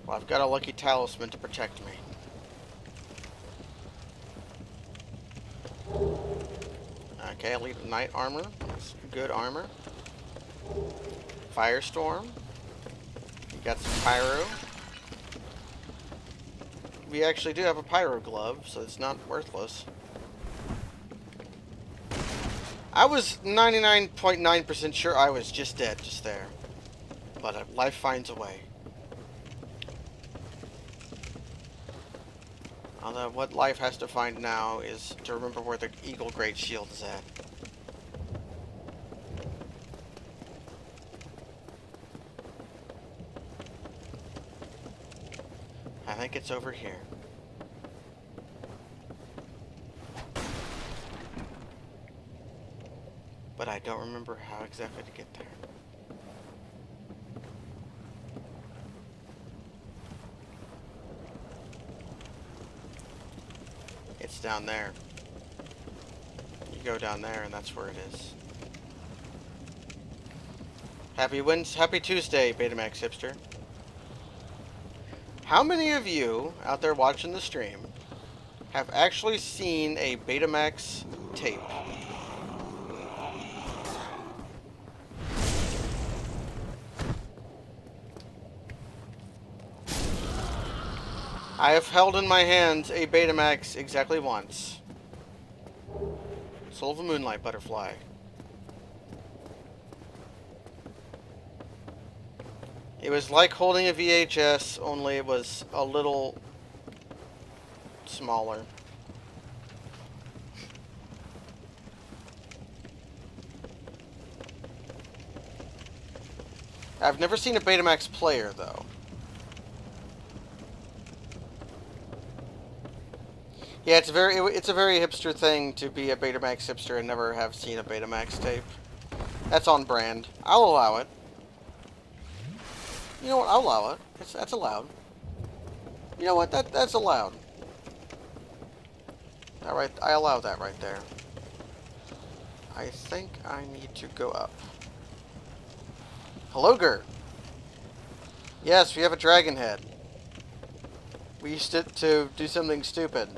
Well, I've got a lucky talisman to protect me. Okay, Elite Knight armor. That's good armor. Firestorm. You got some pyro. We actually do have a pyro glove, so it's not worthless. I was 99.9% sure I was just dead just there. But life finds a way. Although what life has to find now is to remember where the Eagle Great Shield is at. I think it's over here. But I don't remember how exactly to get there. It's down there. You go down there and that's where it is. Happy Tuesday, Betamax hipster. How many of you out there watching the stream have actually seen a Betamax tape? I have held in my hands a Betamax exactly once. Soul of a Moonlight Butterfly. It was like holding a VHS, only it was a little smaller. I've never seen a Betamax player, though. Yeah, it's a very hipster thing to be a Betamax hipster and never have seen a Betamax tape. That's on brand. I'll allow it. You know what? I'll allow it. That's allowed. You know what? That's allowed. All right, I allow that right there. I think I need to go up. Hello, Gert. Yes, we have a dragon head. We used it to do something stupid.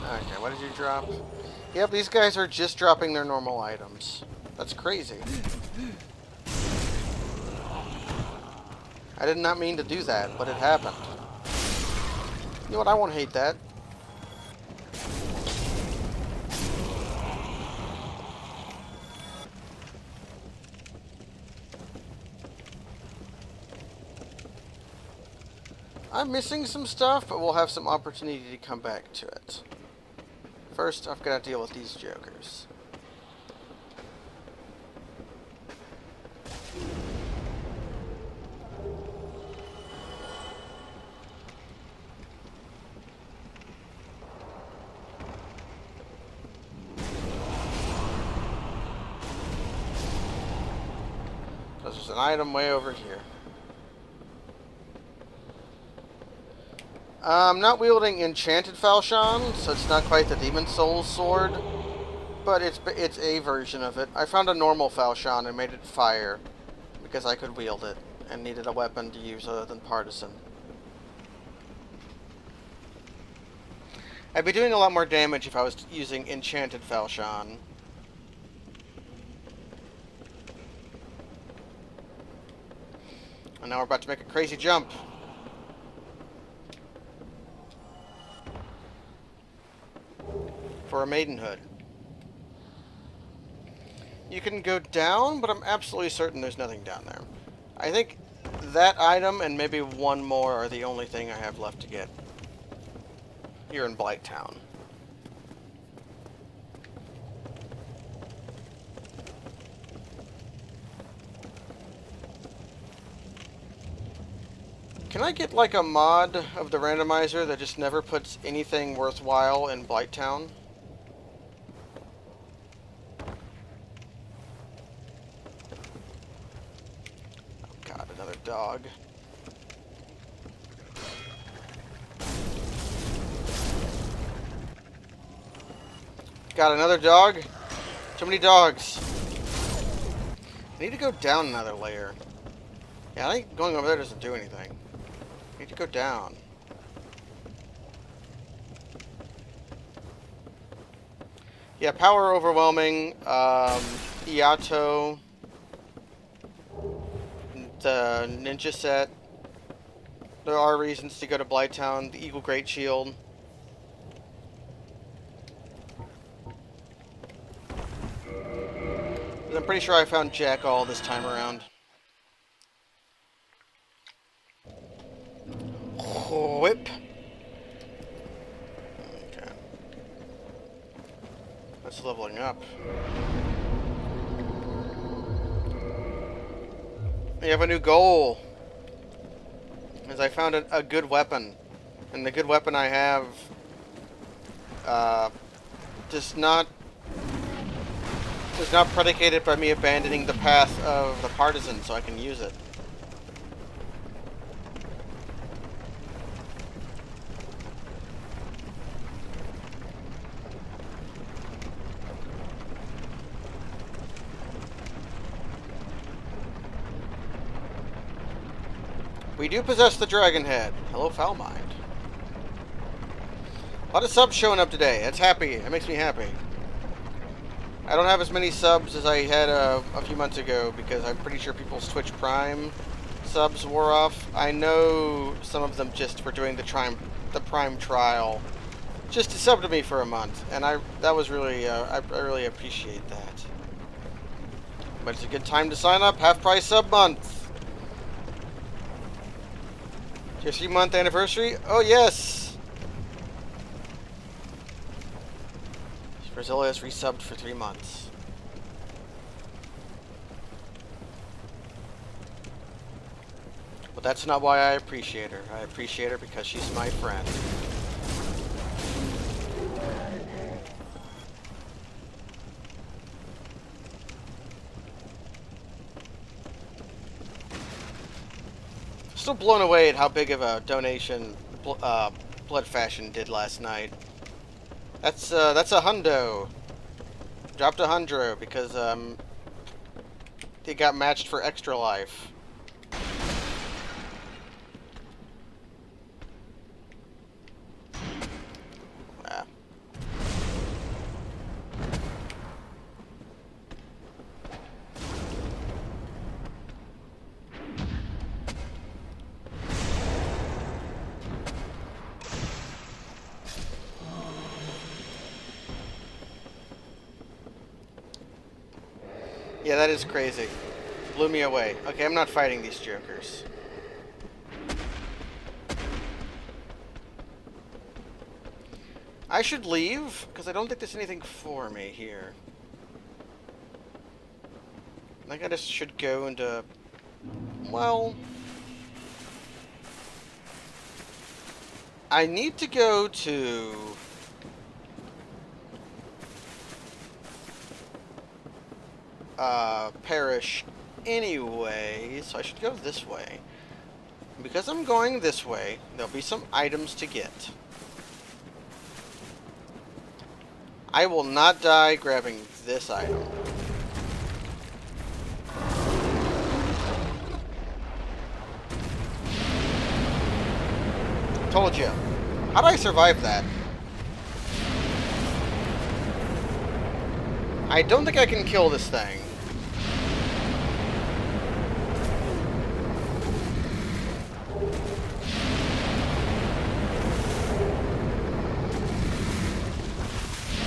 Okay, what did you drop? Yep, these guys are just dropping their normal items. That's crazy. I did not mean to do that, but it happened. You know what? I won't hate that. I'm missing some stuff, but we'll have some opportunity to come back to it. First, I've got to deal with these jokers. There's an item way over here. I'm not wielding Enchanted Falchion, so it's not quite the Demon Souls sword, but it's a version of it. I found a normal Falchion and made it fire, because I could wield it, and needed a weapon to use other than Partisan. I'd be doing a lot more damage if I was using Enchanted Falchion. And now we're about to make a crazy jump. For a maidenhood. You can go down, but I'm absolutely certain there's nothing down there. I think that item and maybe one more are the only thing I have left to get here in Blighttown. Can I get like a mod of the randomizer that just never puts anything worthwhile in Blighttown? Dog. Got another dog? Too many dogs. I need to go down another layer. Yeah, I think going over there doesn't do anything. I need to go down. Yeah, power overwhelming. Iato. The ninja set. There are reasons to go to Blighttown. The Eagle Great Shield. And I'm pretty sure I found Jack all this time around. Whip. Okay. That's leveling up. We have a new goal. As I found a good weapon. And the good weapon I have is not predicated by me abandoning the path of the partisan so I can use it. We do possess the dragon head. Hello, Foulmind. A lot of subs showing up today. That's happy. That makes me happy. I don't have as many subs as I had a few months ago because I'm pretty sure people's Twitch Prime subs wore off. I know some of them just were doing the Prime trial just to sub to me for a month, and that was really I really appreciate that. But it's a good time to sign up. Half price sub month. Your 3-month anniversary? Oh, yes! Brazil has resubbed for 3 months. But that's not why I appreciate her. I appreciate her because she's my friend. Still blown away at how big of a donation Blood Fashion did last night. That's a hundo. Dropped a hundro because they got matched for Extra Life. Ah. Yeah, that is crazy. Blew me away. Okay, I'm not fighting these jokers. I should leave, because I don't think there's anything for me here. I think I just should go into... Well... I need to go to... Parish anyway, so I should go this way. Because I'm going this way, there'll be some items to get. I will not die grabbing this item. Told you. How did I survive that? I don't think I can kill this thing.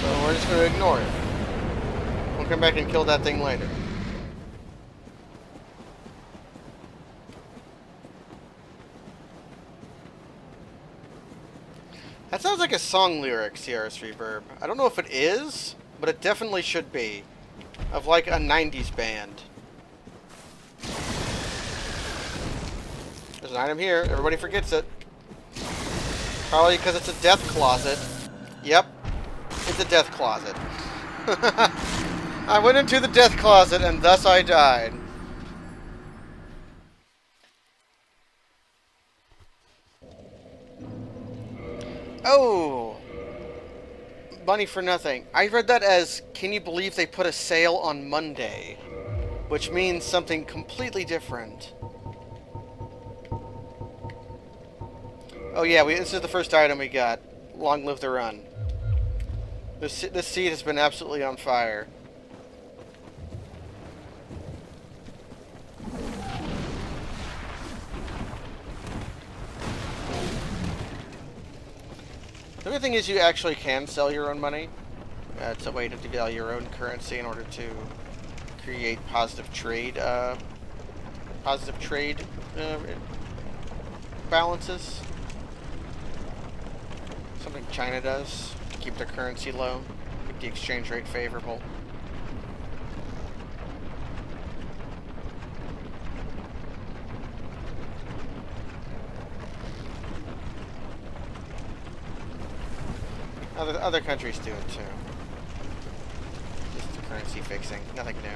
So we're just going to ignore it. We'll come back and kill that thing later. That sounds like a song lyric, CRS Reverb. I don't know if it is, but it definitely should be. Of like a 90s band. There's an item here. Everybody forgets it. Probably because it's a death closet. Yep. It's a death closet. I went into the death closet and thus I died. Oh! Money for nothing. I read that as, can you believe they put a sale on Monday? Which means something completely different. Oh yeah, this is the first item we got. Long live the run. This seed has been absolutely on fire. The other thing is you actually can sell your own money. It's a way to devalue your own currency in order to create positive trade balances. Something China does to keep their currency low, keep the exchange rate favorable. Other countries do it too. Just currency fixing, nothing new.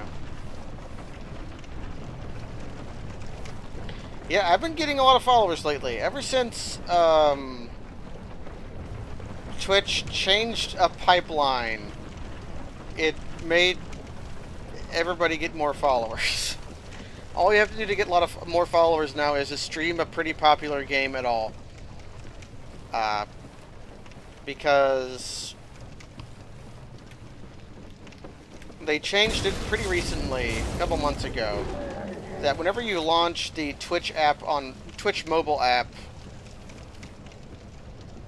Yeah, I've been getting a lot of followers lately. Ever since Twitch changed a pipeline, it made everybody get more followers. All you have to do to get a lot of more followers now is to stream a pretty popular game at all. Because they changed it pretty recently, a couple months ago, that whenever you launch the Twitch app on Twitch mobile app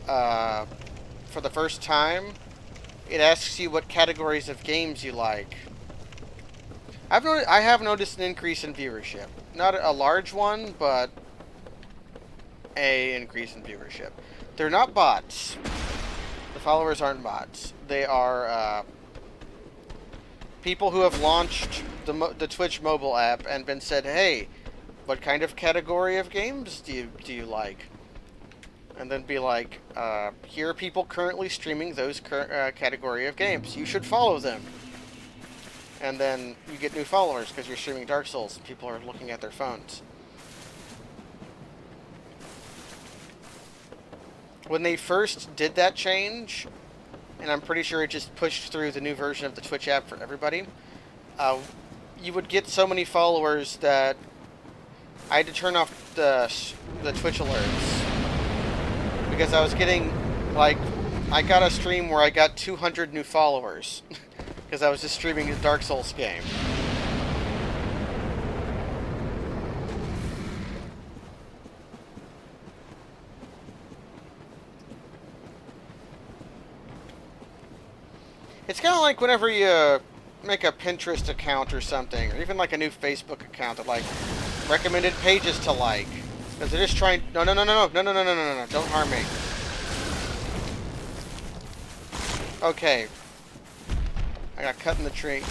for the first time, it asks you what categories of games you like. I have noticed an increase in viewership. Not a large one, but a increase in viewership. They're not bots. The followers aren't bots. They are people who have launched the Twitch mobile app and been said, "Hey, what kind of category of games do you like?" And then be like, "Here are people currently streaming those category of games. You should follow them." And then you get new followers because you're streaming Dark Souls and people are looking at their phones. When they first did that change, and I'm pretty sure it just pushed through the new version of the Twitch app for everybody, you would get so many followers that I had to turn off the Twitch alerts. Because I was getting, like, I got a stream where I got 200 new followers. Because I was just streaming a Dark Souls game. It's kind of like whenever you make a Pinterest account or something, or even like a new Facebook account that like recommended pages to like, because they're just trying. No, don't harm me. Okay, I got cut in the tree.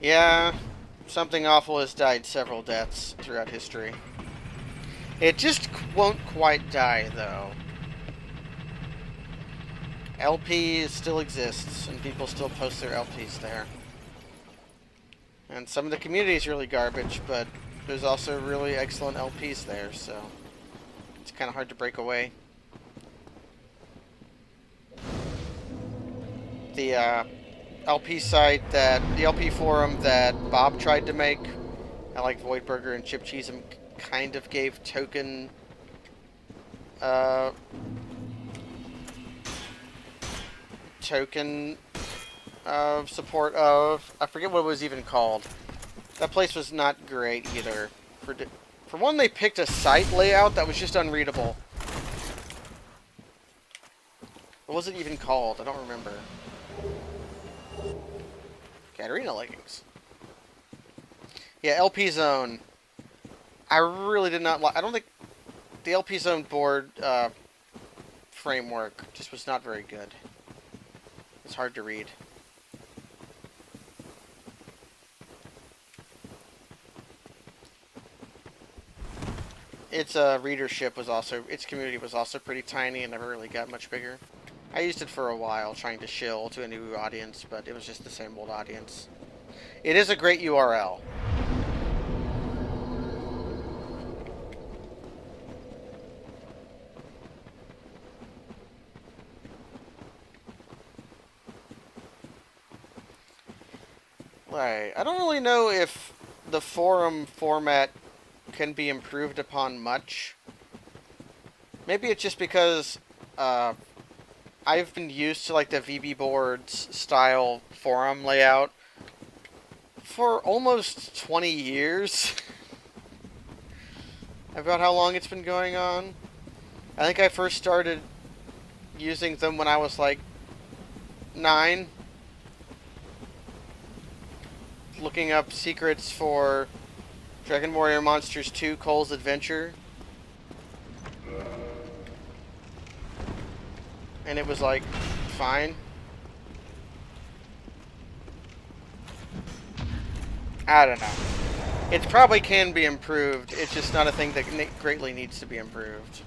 Yeah, something awful has died several deaths throughout history. It just won't quite die, though. LP still exists, and people still post their LPs there. And some of the community is really garbage, but there's also really excellent LPs there, so it's kind of hard to break away. The LP site the LP forum that Bob tried to make, I like Voidburger and Chip Cheesem kind of gave token support of, I forget what it was even called. That place was not great either. For one, they picked a site layout that was just unreadable. What was it even called? I don't remember. Katarina leggings. Yeah, LP Zone. I really did not like. I don't think the LP Zone board framework just was not very good. It's hard to read. Its readership was also, its community was also pretty tiny and never really got much bigger. I used it for a while, trying to shill to a new audience, but it was just the same old audience. It is a great URL. Right. I don't really know if the forum format can be improved upon much. Maybe it's just because I've been used to like the VB boards style forum layout for almost 20 years. About how long it's been going on. I think I first started using them when I was like 9. Looking up secrets for Dragon Warrior Monsters 2 Cole's Adventure. And it was like, fine. I don't know. It probably can be improved. It's just not a thing that greatly needs to be improved.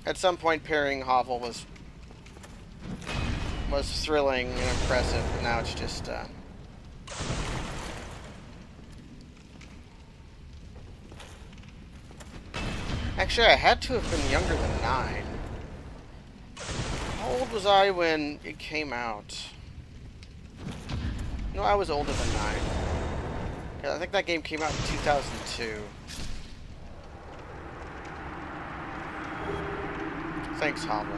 At some point, pairing Hovel was thrilling and impressive, but now it's just Actually, I had to have been younger than 9. How old was I when it came out? No, I was older than 9. Yeah, I think that game came out in 2002. Thanks, Hovel.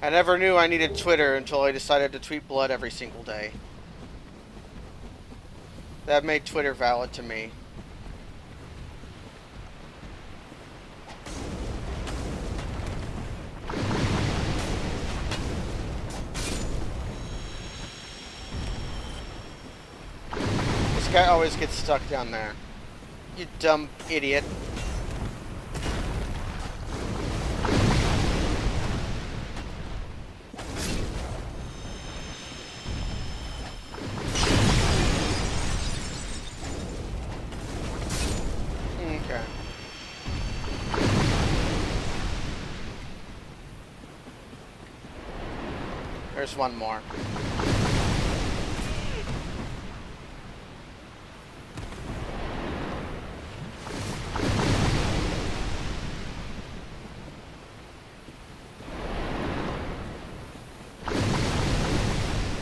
I never knew I needed Twitter until I decided to tweet blood every single day. That made Twitter valid to me. This guy always gets stuck down there. You dumb idiot. Okay. There's one more.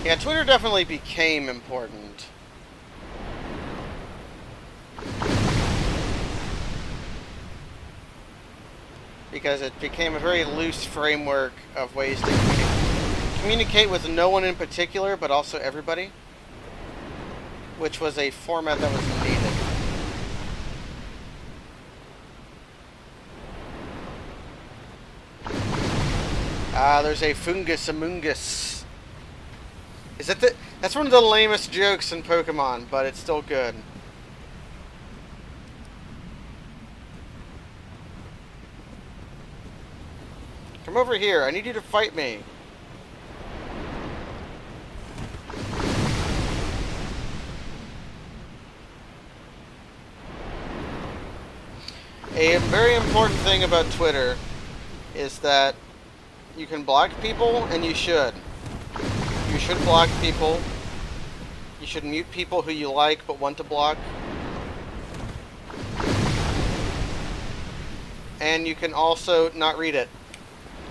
Yeah, Twitter definitely became important. Because it became a very loose framework of ways to communicate with no one in particular, but also everybody. Which was a format that was needed. There's a fungus among us. Is that the... That's one of the lamest jokes in Pokemon, but it's still good. Come over here. I need you to fight me. A very important thing about Twitter is that you can block people, and you should. You should block people. You should mute people who you like but want to block. And you can also not read it.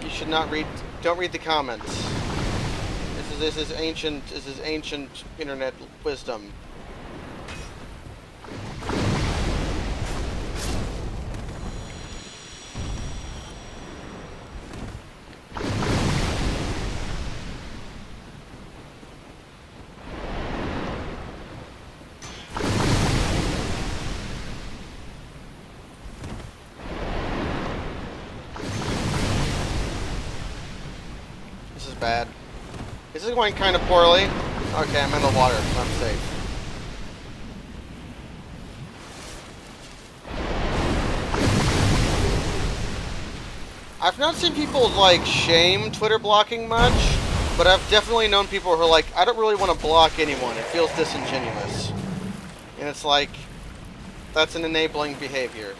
You should not read. Don't read the comments. This is ancient internet wisdom. Bad. This is going kind of poorly. Okay, I'm in the water, so I'm safe. I've not seen people, like, shame Twitter blocking much, but I've definitely known people who are like, I don't really want to block anyone. It feels disingenuous. And it's like, that's an enabling behavior.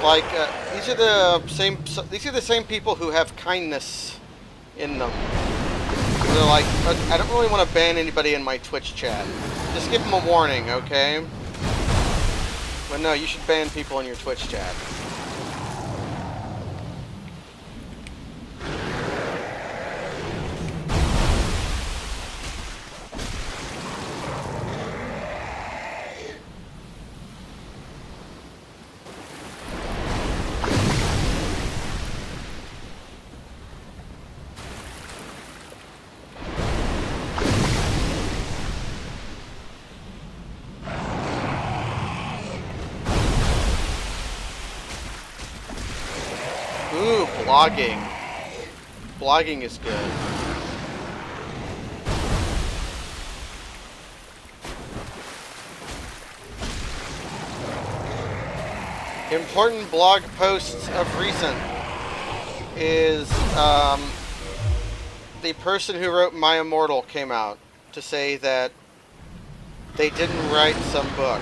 Like these are the same people who have kindness in them. They're like, I don't really want to ban anybody in my Twitch chat. Just give them a warning, okay? But no, you should ban people in your Twitch chat. Ooh, blogging. Blogging is good. Important blog posts of recent is the person who wrote My Immortal came out to say that they didn't write some book.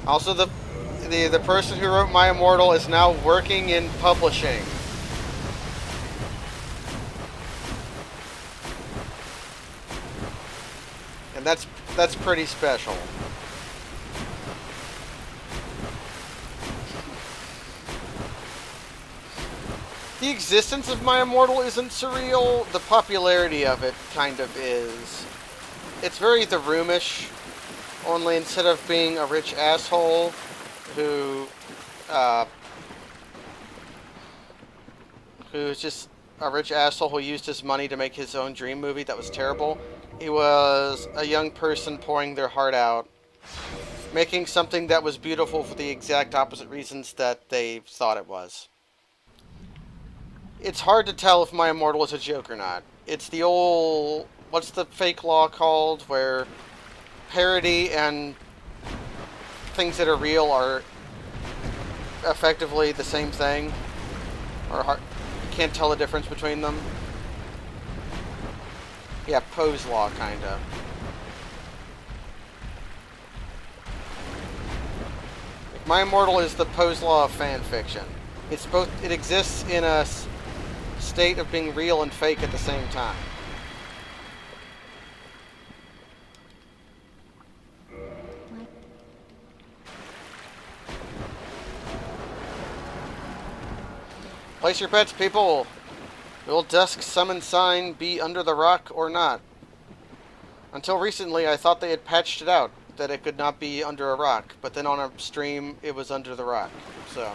Also, the person who wrote My Immortal is now working in publishing. And that's pretty special. The existence of My Immortal isn't surreal. The popularity of it kind of is. It's very The Roomish, only instead of being a rich asshole uh, who's just a rich asshole who used his money to make his own dream movie that was terrible, he was a young person pouring their heart out, making something that was beautiful for the exact opposite reasons that they thought it was. It's hard to tell if My Immortal is a joke or not. It's the old... what's the fake law called? Where parody and things that are real are effectively the same thing. Or you can't tell the difference between them. Yeah, Poe's law, kinda. My Immortal is the Poe's law of fan fiction. It's both. It exists in a state of being real and fake at the same time. Place your bets, people. Will Dusk's summon sign be under the rock or not? Until recently, I thought they had patched it out, that it could not be under a rock. But then on a stream, it was under the rock. So...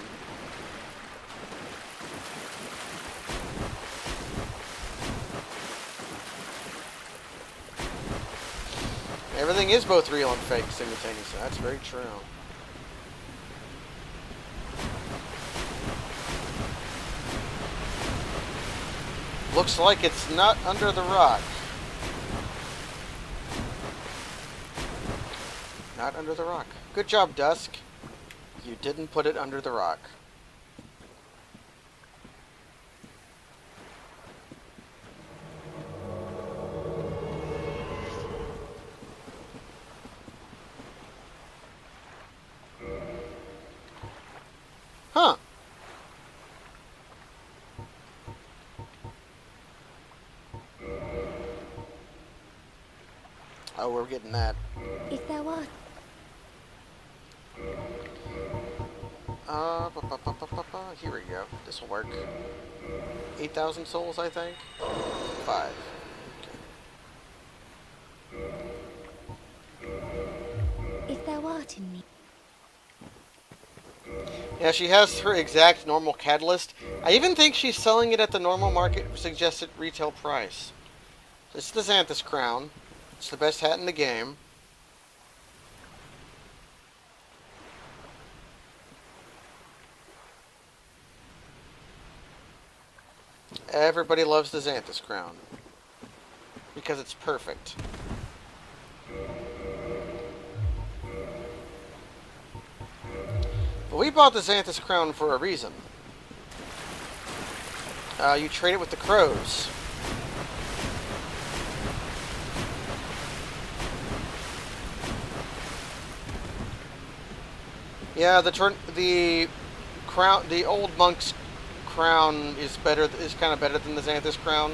everything is both real and fake simultaneously. That's very true. Looks like it's not under the rock. Not under the rock. Good job, Dusk. You didn't put it under the rock. Huh. Oh, we're getting that. If there were... here we go. This will work. 8,000 souls, I think? 5. If there were in me... Yeah, she has her exact normal catalyst. I even think she's selling it at the normal market suggested retail price. It's the Xanthus Crown. It's the best hat in the game. Everybody loves the Xanthus Crown. Because it's perfect. But we bought the Xanthus Crown for a reason. You trade it with the crows. Yeah, the crown, the old monk's crown is kind of better than the Xanthus Crown.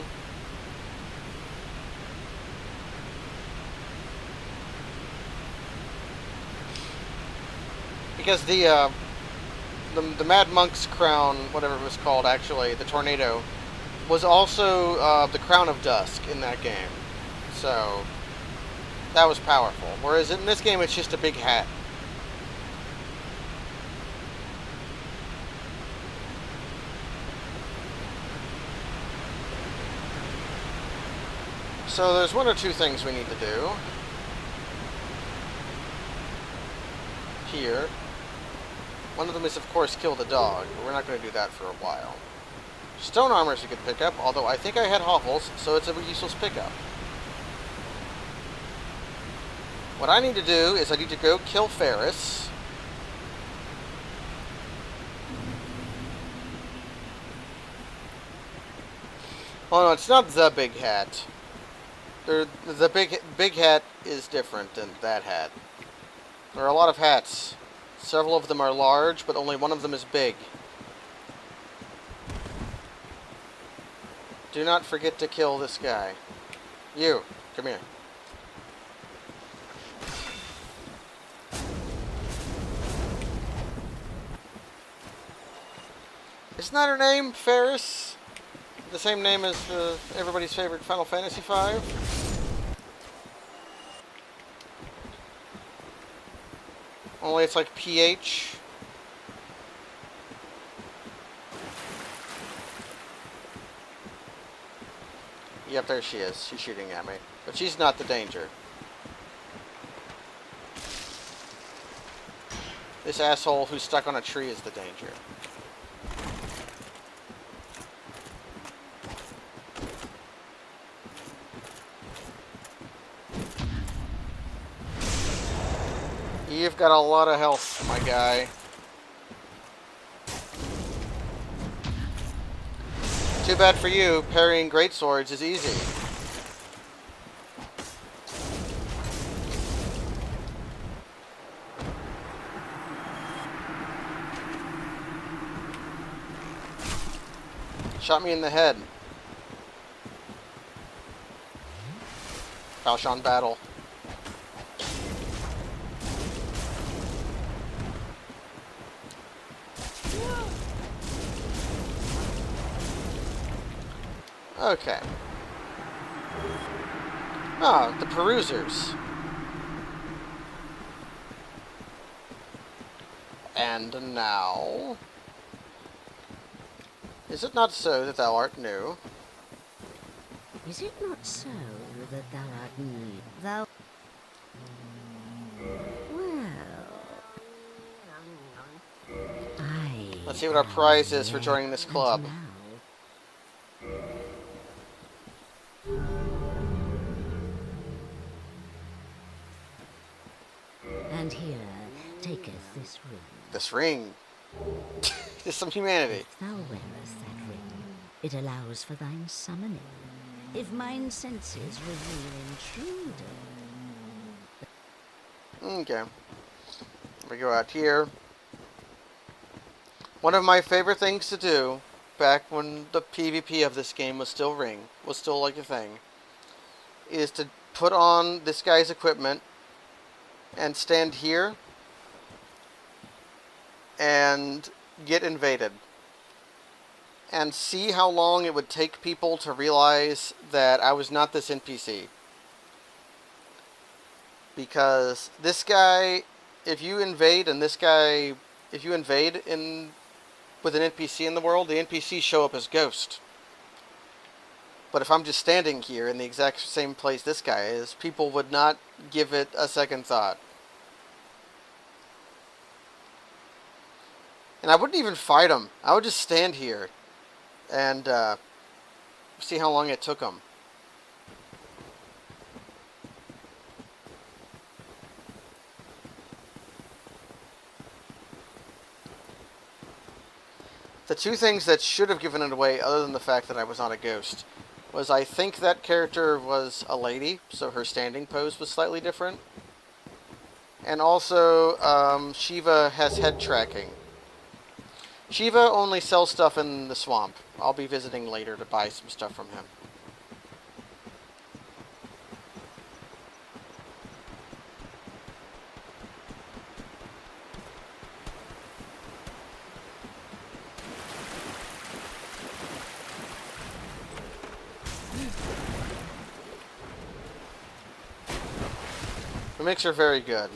Because the Mad Monk's crown, whatever it was called, actually, the Tornado, was also the Crown of Dusk in that game. So, that was powerful. Whereas in this game, it's just a big hat. So there's one or two things we need to do. Here. One of them is, of course, kill the dog, but we're not going to do that for a while. Stone armors you could pick up, although I think I had hovels, so it's a useless pickup. What I need to do is I need to go kill Ferris. Oh no, it's not the big hat. The big hat is different than that hat. There are a lot of hats. Several of them are large, but only one of them is big. Do not forget to kill this guy. You, come here. Isn't that her name? Ferris? The same name as everybody's favorite Final Fantasy V? Only it's like PH. Yep, there she is. She's shooting at me. But she's not the danger. This asshole who's stuck on a tree is the danger. You've got a lot of health, my guy. Too bad for you, parrying greatswords is easy. Shot me in the head. Falchion battle. Okay. Ah, the perusers. And now... Is it not so that thou art new? Is it not so that thou art new? Thou... Well... Let's see what our prize is for joining this club. And here taketh this ring. This ring. Just some humanity. If thou wearest that ring, it allows for thine summoning. If mine senses reveal intruder. Okay. We go out here. One of my favorite things to do, back when the PvP of this game was still like a thing, is to put on this guy's equipment and stand here and get invaded. And see how long it would take people to realize that I was not this NPC. Because this guy, if you invade with an NPC in the world, the NPCs show up as ghost. But if I'm just standing here in the exact same place this guy is, people would not give it a second thought. And I wouldn't even fight him. I would just stand here and see how long it took him. The two things that should have given it away, other than the fact that I was not a ghost, was I think that character was a lady, so her standing pose was slightly different. And also, Shiva has head tracking. Shiva only sells stuff in the swamp. I'll be visiting later to buy some stuff from him. Mimics are very good.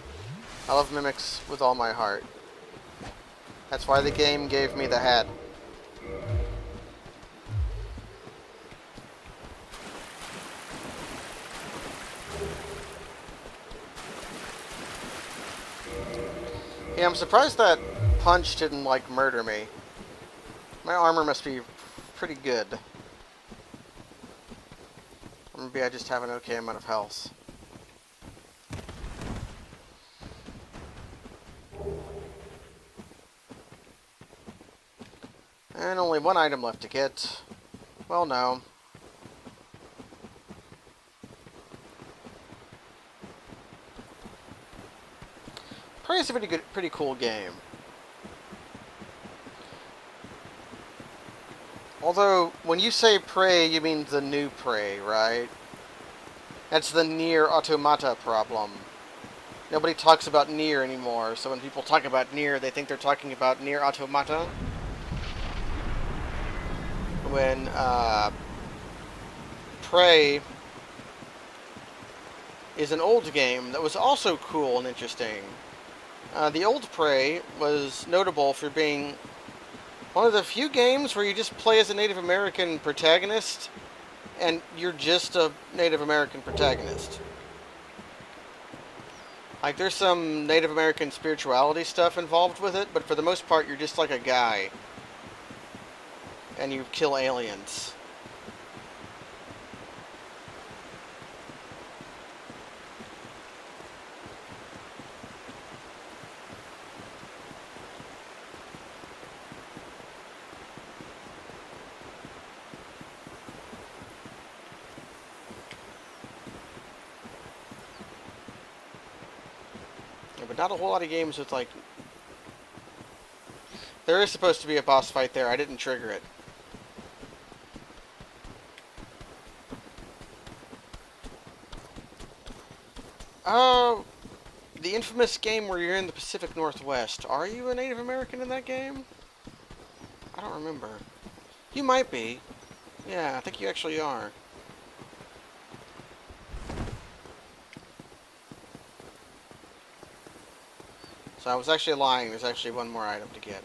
I love mimics with all my heart. That's why the game gave me the hat. Yeah, I'm surprised that punch didn't, like, murder me. My armor must be pretty good. Or maybe I just have an okay amount of health. And only one item left to get. Well, no. Prey is a pretty cool game. Although, when you say Prey, you mean the new Prey, right? That's the Nier Automata problem. Nobody talks about Nier anymore, so when people talk about Nier, they think they're talking about Nier Automata. when Prey is an old game that was also cool and interesting. The old Prey was notable for being one of the few games where you just play as a Native American protagonist, and you're just a Native American protagonist. Like, there's some Native American spirituality stuff involved with it, but for the most part, you're just like a guy. And you kill aliens. Yeah, but not a whole lot of games with, like... There is supposed to be a boss fight there. I didn't trigger it. Oh, the infamous game where you're in the Pacific Northwest. Are you a Native American in that game? I don't remember. You might be. Yeah, I think you actually are. So I was actually lying. There's actually one more item to get.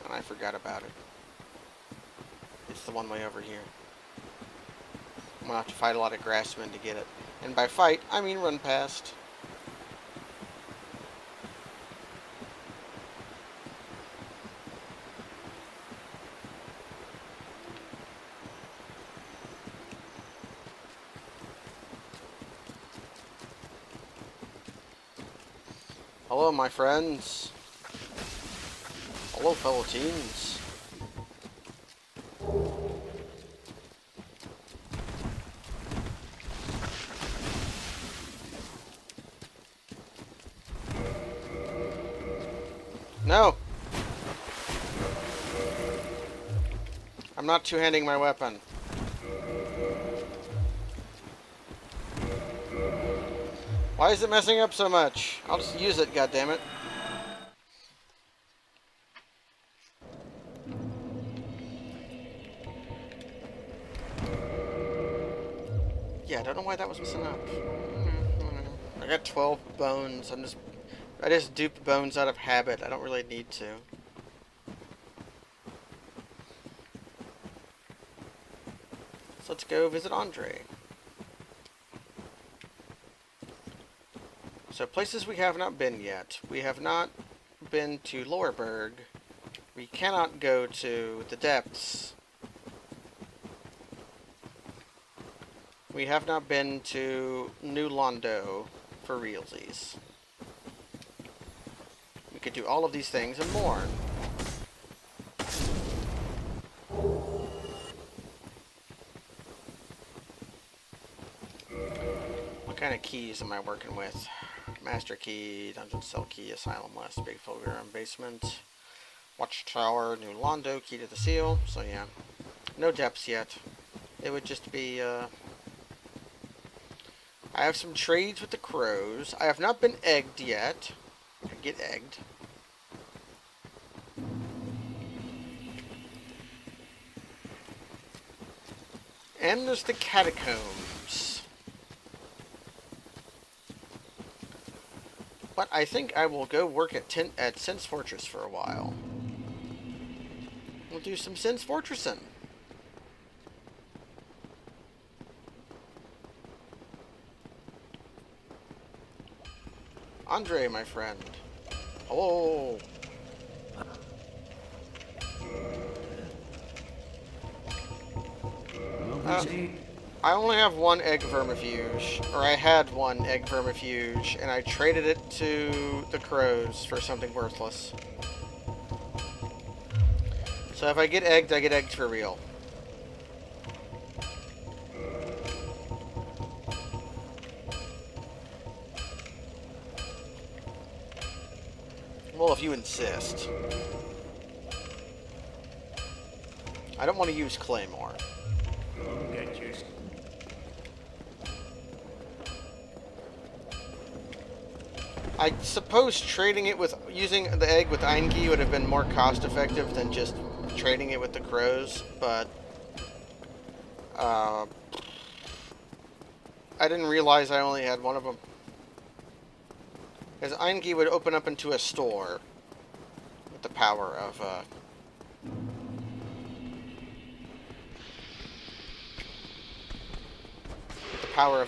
And I forgot about it. It's the one way over here. I'm gonna have to fight a lot of grassmen to get it. And by fight, I mean run past. Hello, my friends. Hello, fellow teens. No! I'm not two-handing my weapon. Why is it messing up so much? I'll just use it, goddammit. Yeah, I don't know why that was messing up. I got 12 bones. I just dupe bones out of habit. I don't really need to. So let's go visit Andre. So places we have not been yet. We have not been to Lowerberg. We cannot go to the depths. We have not been to New Londo for realsies. We could do all of these things and more. What kind of keys am I working with? Master key, dungeon cell key, asylum west, big folder basement, watchtower, New Londo, key to the seal. So yeah, no depths yet. It would just be, I have some trades with the crows. I have not been egged yet. I can get egged. And there's the catacombs. But I think I will go work at Sense Fortress for a while. We'll do some Sense Fortressing. Andre, my friend. Hello. I only have one egg vermifuge, or I had one egg vermifuge, and I traded it to the crows for something worthless. So if I get egged for real. Well, if you insist. I don't want to use Claymore. I suppose trading it with, using the egg with Einki would have been more cost effective than just trading it with the crows, but Uh, I didn't realize I only had one of them. Because Eingi would open up into a store with the power of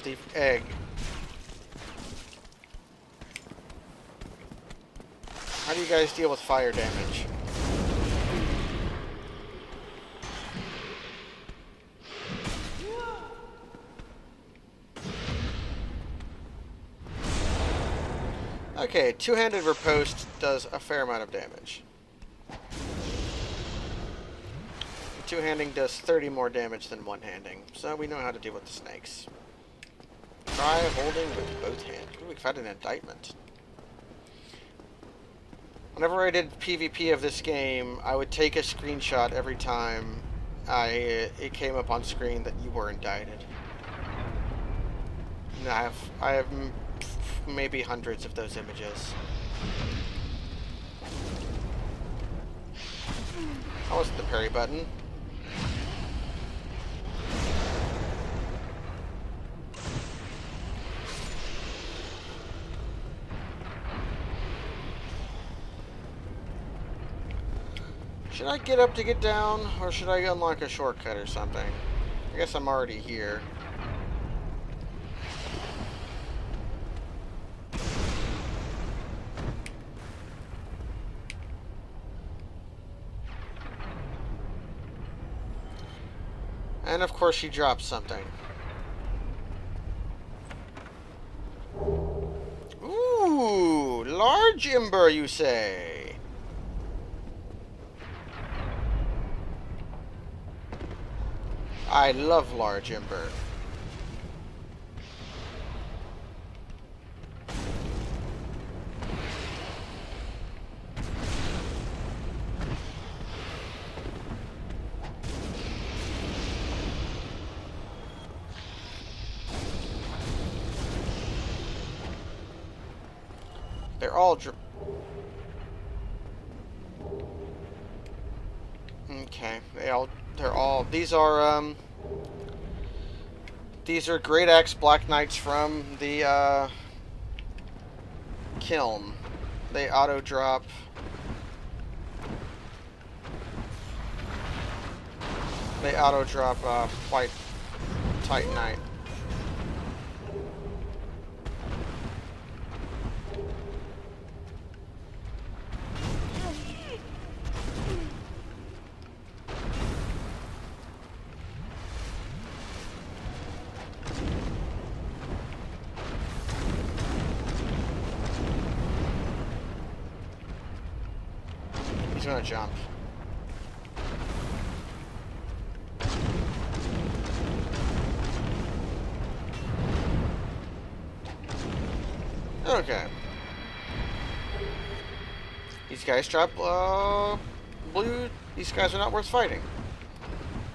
the egg. How do you guys deal with fire damage? Okay, two-handed riposte does a fair amount of damage. Two-handing does 30 more damage than one-handing, so we know how to deal with the snakes. Try holding with both hands. Ooh, we found an indictment. Whenever I did PvP of this game, I would take a screenshot every time it came up on screen that you were indicted. And I have maybe hundreds of those images. That wasn't the parry button. Should I get up to get down, or should I unlock a shortcut or something? I guess I'm already here. And of course she drops something. Ooh, large ember, you say? I love large ember. They're all okay. These are Great Axe Black Knights from the kiln. They auto drop. They auto drop White Titanite. He's gonna jump. Okay. These guys drop blue. These guys are not worth fighting.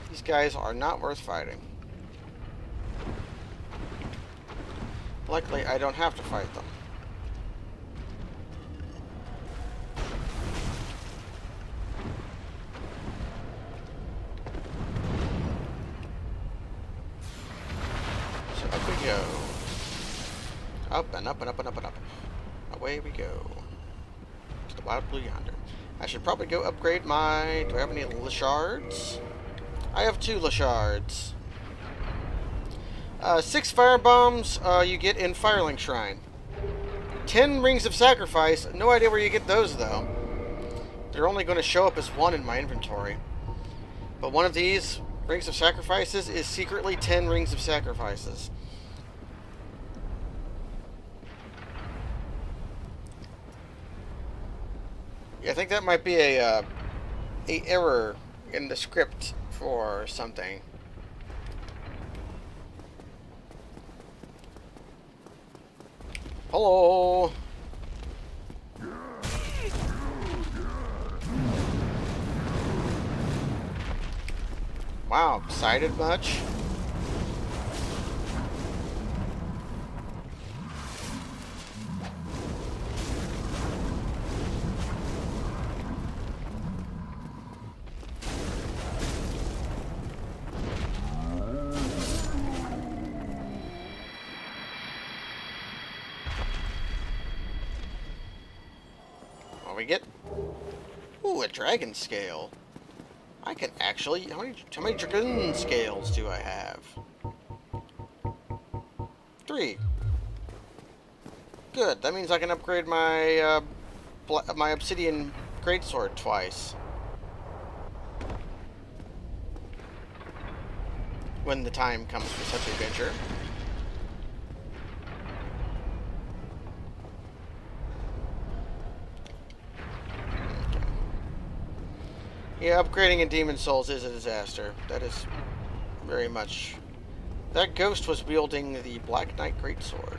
These guys are not worth fighting. Luckily, I don't have to fight them. So up we go. Up and up and up and up and up. Away we go. To the wild blue yonder. I should probably go upgrade my... Do I have any Lashards? I have 2 Lashards. 6 fire bombs you get in Firelink Shrine. 10 rings of sacrifice. No idea where you get those, though. They're only going to show up as 1 in my inventory. But one of these rings of sacrifices is secretly 10 rings of sacrifices. Yeah, I think that might be a error in the script for something. Hello. Wow, excited much? we get... Ooh, a dragon scale. I can actually... How many dragon scales do I have? 3. Good. That means I can upgrade my, my obsidian greatsword twice. When the time comes for such adventure. Yeah, upgrading in Demon Souls is a disaster. That is very much... That ghost was wielding the Black Knight Greatsword.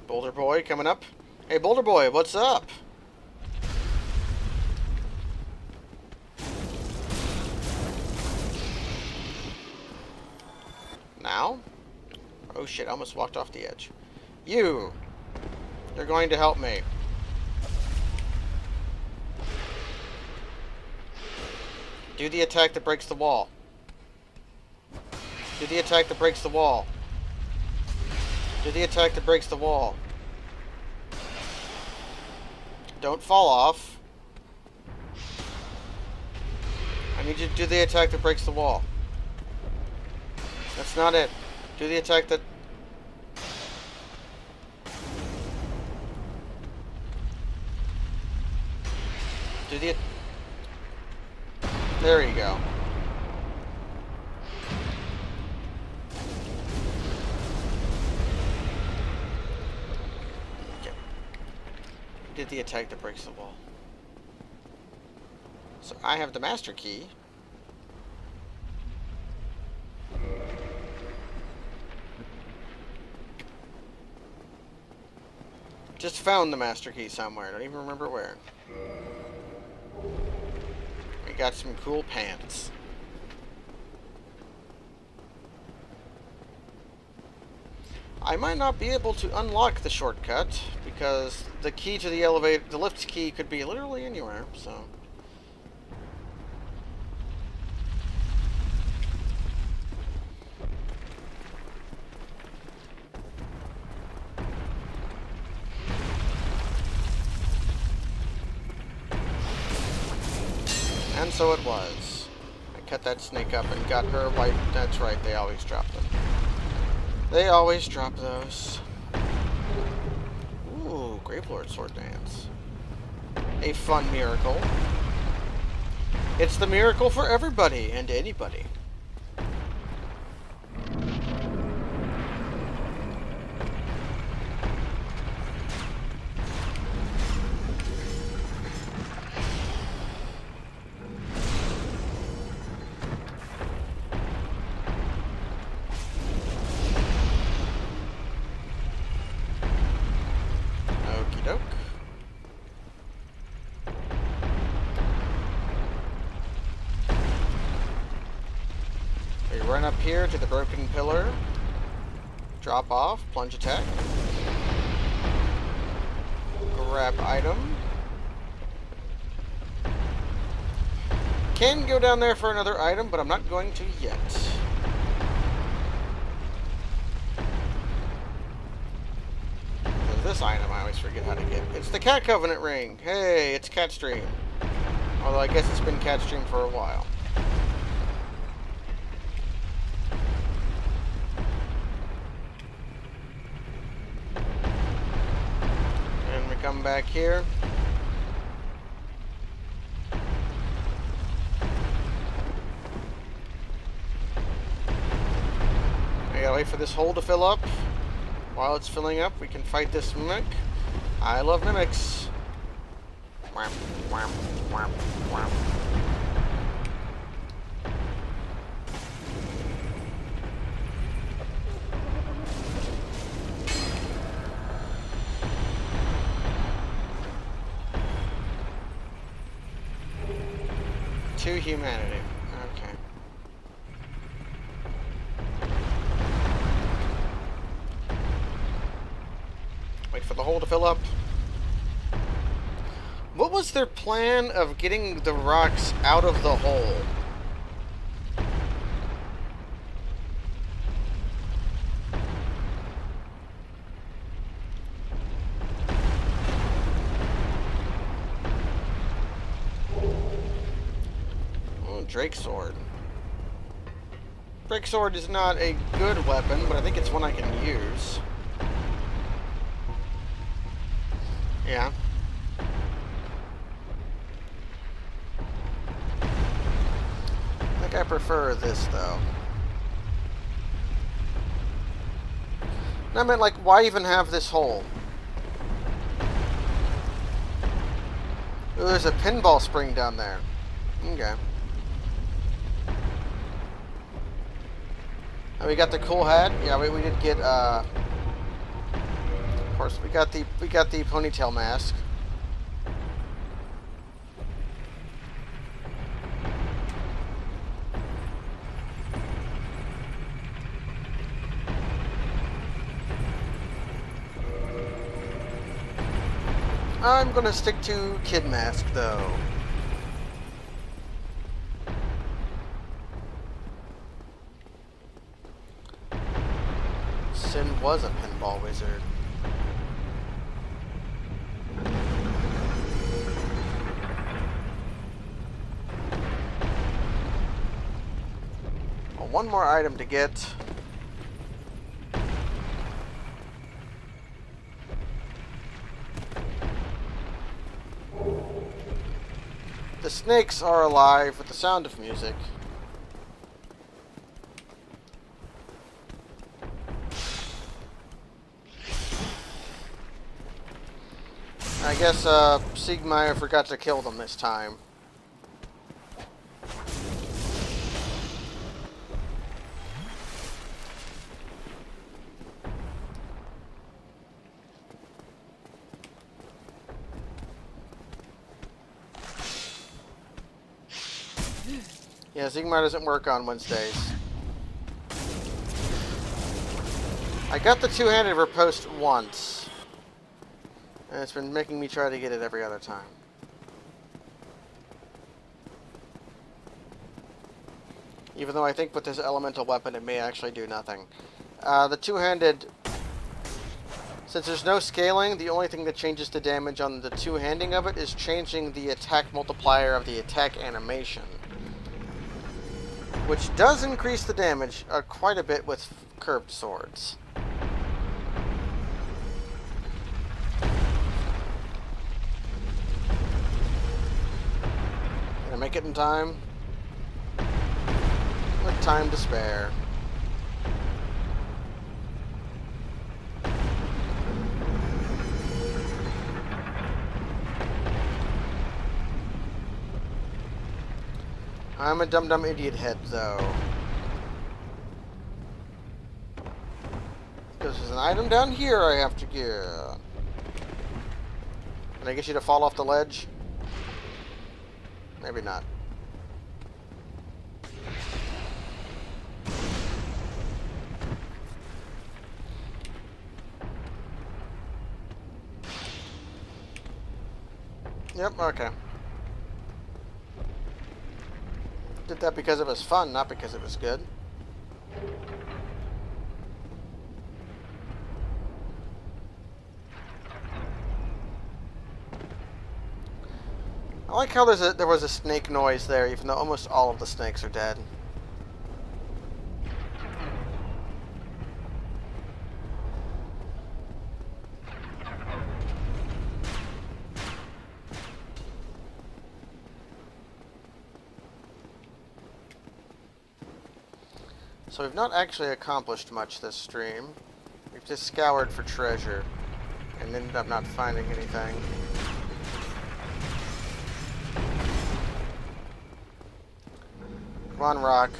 Boulder Boy coming up. Hey, Boulder Boy, what's up? Now? Oh shit, I almost walked off the edge. You're going to help me. Do the attack that breaks the wall. Do the attack that breaks the wall. Do the attack that breaks the wall. Don't fall off. I need you to do the attack that breaks the wall. That's not it. Do the attack that... Do the... There you go. Okay. Did the attack that breaks the wall. So I have the master key. Just found the master key somewhere. I don't even remember where. We got some cool pants. I might not be able to unlock the shortcut because the key to the elevator, the lift key, could be literally anywhere, so... And so it was. I cut that snake up and got her white. That's right, they always drop them. They always drop those. Ooh, Gravelord Sword Dance. A fun miracle. It's the miracle for everybody and anybody. Run up here to the broken pillar, drop off, plunge attack, grab item. Can go down there for another item, but I'm not going to yet. So this item I always forget how to get. It's the Cat Covenant ring. Hey, it's Catstream. Although I guess it's been Catstream for a while. Come back here. I gotta wait for this hole to fill up. While it's filling up, we can fight this mimic. I love mimics. Wham, wham, wham, wham. To humanity. Okay. Wait for the hole to fill up. What was their plan of getting the rocks out of the hole? Drake Sword. Drake Sword is not a good weapon, but I think it's one I can use. Yeah. I think I prefer this, though. And I meant, like, why even have this hole? Ooh, there's a pinball spring down there. Okay. And we got the cool hat. Yeah, we did get, of course, we got the ponytail mask. I'm gonna stick to kid mask, though. Sin was a pinball wizard. Well, one more item to get. The snakes are alive with the sound of music. I guess Siegmeyer forgot to kill them this time. Yeah, Siegmeyer doesn't work on Wednesdays. I got the two-handed riposte once. And it's been making me try to get it every other time. Even though I think with this elemental weapon it may actually do nothing. The two-handed... Since there's no scaling, the only thing that changes the damage on the two-handing of it is changing the attack multiplier of the attack animation. Which does increase the damage quite a bit with curved swords. Gonna make it in time? With time to spare. I'm a dumb idiot head, though. Because there's an item down here I have to get. Can I get you to fall off the ledge? Maybe not. Yep, okay. Did that because it was fun, not because it was good. I like how there was a snake noise there, even though almost all of the snakes are dead. So we've not actually accomplished much this stream. We've just scoured for treasure and ended up not finding anything. Come on, Rock.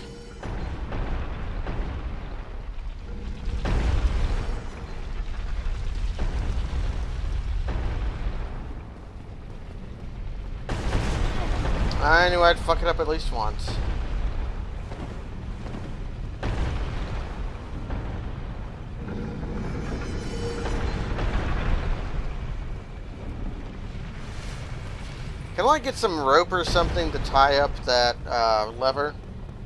I knew I'd fuck it up at least once. Can I get some rope or something to tie up that lever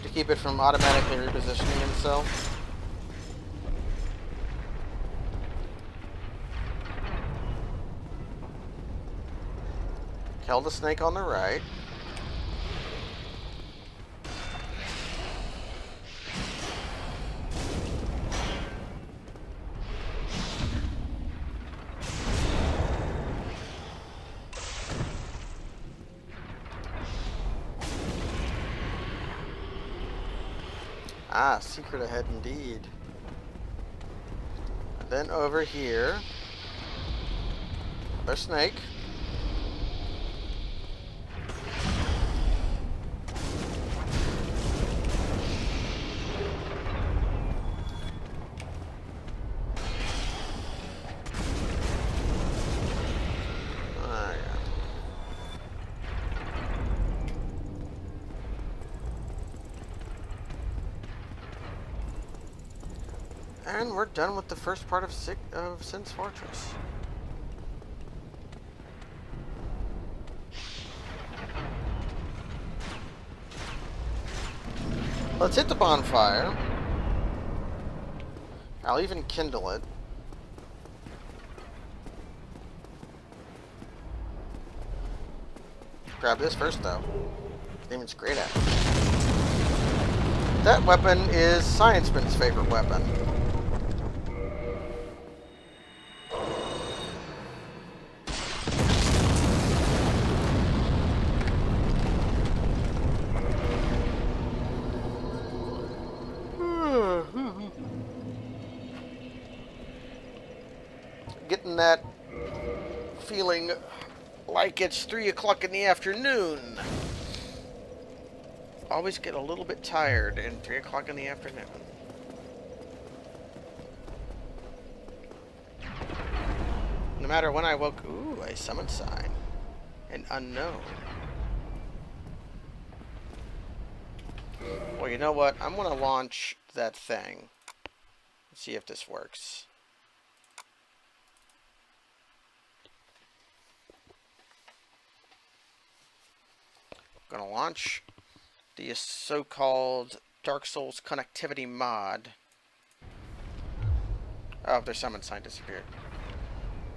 to keep it from automatically repositioning itself? Kill the snake on the right. Ah, secret ahead indeed. And then over here, another snake. Ah, yeah. And we're done with the first part of Sin's Fortress. Let's hit the bonfire. I'll even kindle it. Grab this first, though. Demon's great at it. That weapon is Scienceman's favorite weapon. Getting that feeling like it's 3 o'clock in the afternoon. Always get a little bit tired at 3 o'clock in the afternoon. No matter when I woke... Ooh, a summon sign. An unknown. Well, you know what? I'm going to launch that thing. Let's see if this works. I'm going to launch the so-called Dark Souls connectivity mod. Oh, their summon sign disappeared.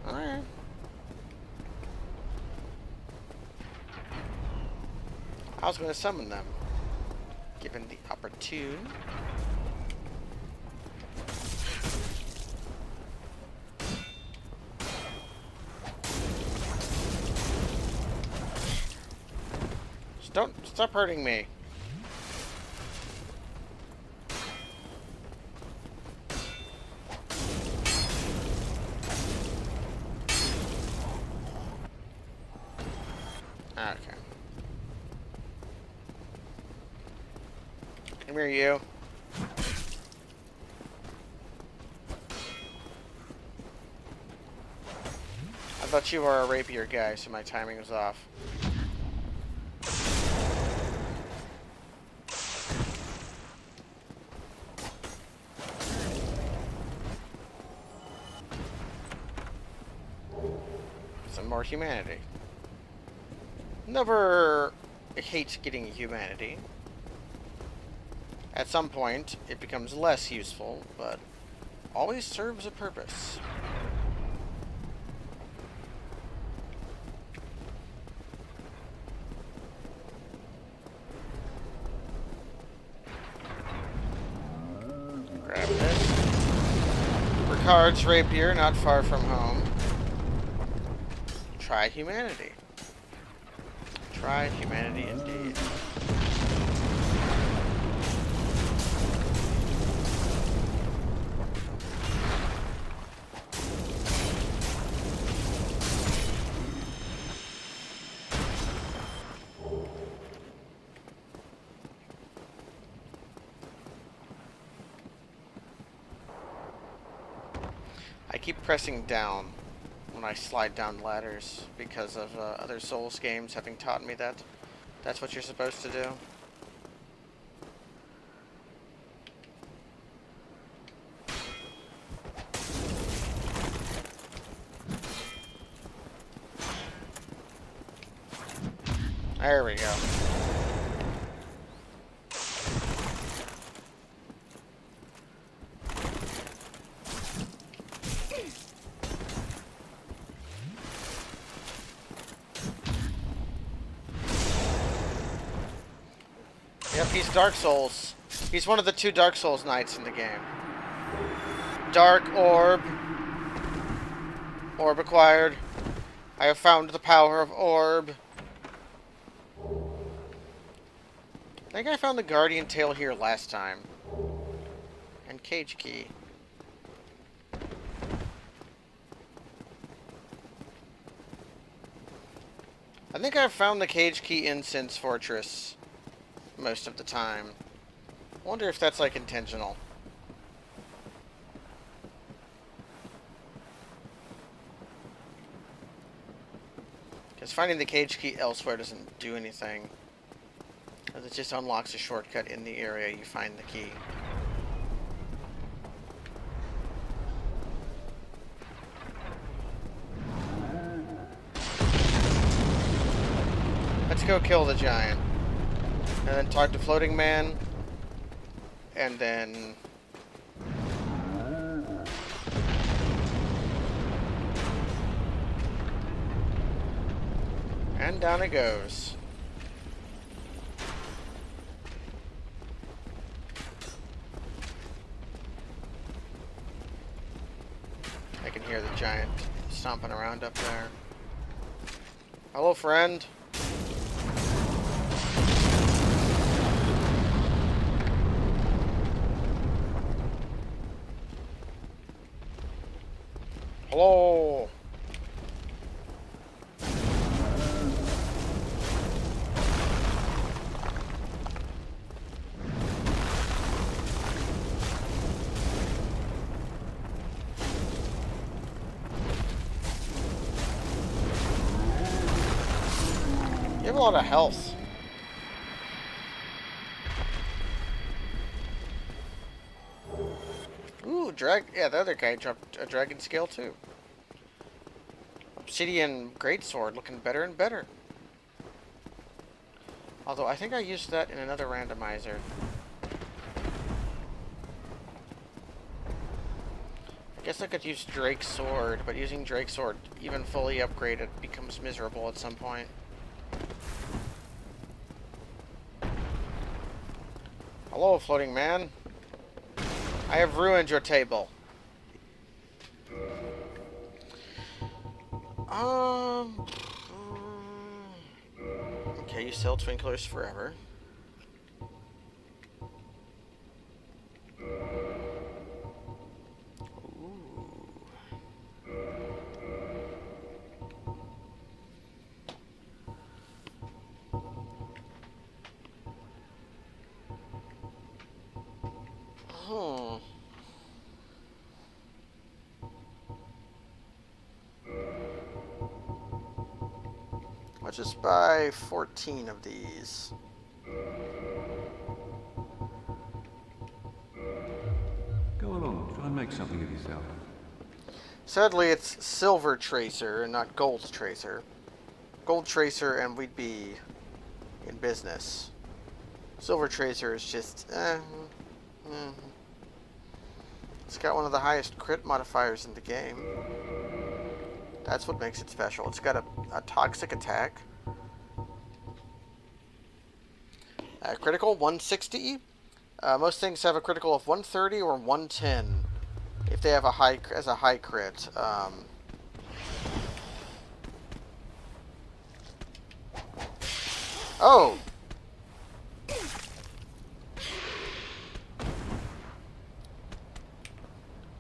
Alright. I was going to summon them, given the opportune. Just don't stop hurting me. Okay. Come here, you. I thought you were a rapier guy, so my timing was off. Some more humanity. Never hate getting humanity. At some point, it becomes less useful, but always serves a purpose. Grab this. Ricard's rapier, not far from home. Try humanity. Try humanity indeed. I keep pressing down when I slide down ladders because of other Souls games having taught me that that's what you're supposed to do. There we go. Yep, he's Dark Souls. He's one of the 2 Dark Souls knights in the game. Dark Orb. Orb acquired. I have found the power of Orb. I think I found the Guardian Tail here last time. and cage key. I think I've found the cage key in Sin's Fortress most of the time. I wonder if that's like intentional. Because finding the cage key elsewhere doesn't do anything. Because it just unlocks a shortcut in the area you find the key. Let's go kill the giant. And then talk to Floating Man. And then... and down it goes. I can hear the giant stomping around up there. Hello, friend. Hello. You have a lot of health. Ooh, yeah, the other guy dropped a dragon scale too. Obsidian greatsword looking better and better. Although I think I used that in another randomizer. I guess I could use Drake's sword, but using Drake's sword, even fully upgraded, becomes miserable at some point. Hello, Floating Man. I have ruined your table. Okay, you sell Twinklers forever. I'll just buy 14 of these. Go along, try and make something of yourself. Sadly, it's Silver Tracer and not Gold Tracer. Gold Tracer and we'd be in business. Silver Tracer is just, It's got one of the highest crit modifiers in the game. That's what makes it special. It's got a toxic attack. Critical 160. Most things have a critical of 130 or 110 if they have a high crit. Oh.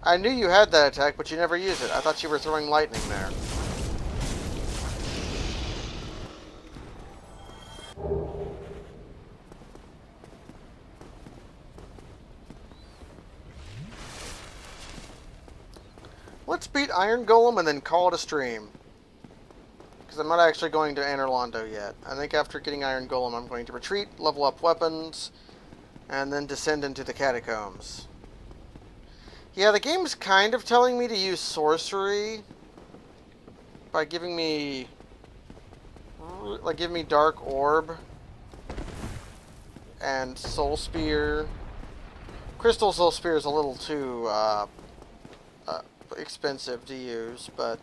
I knew you had that attack, but you never used it. I thought you were throwing lightning there. Let's beat Iron Golem and then call it a stream. Because I'm not actually going to Anor Londo yet. I think after getting Iron Golem, I'm going to retreat, level up weapons, and then descend into the catacombs. Yeah, the game's kind of telling me to use sorcery by giving me, like, give me Dark Orb and Soul Spear. Crystal Soul Spear is a little too expensive to use, but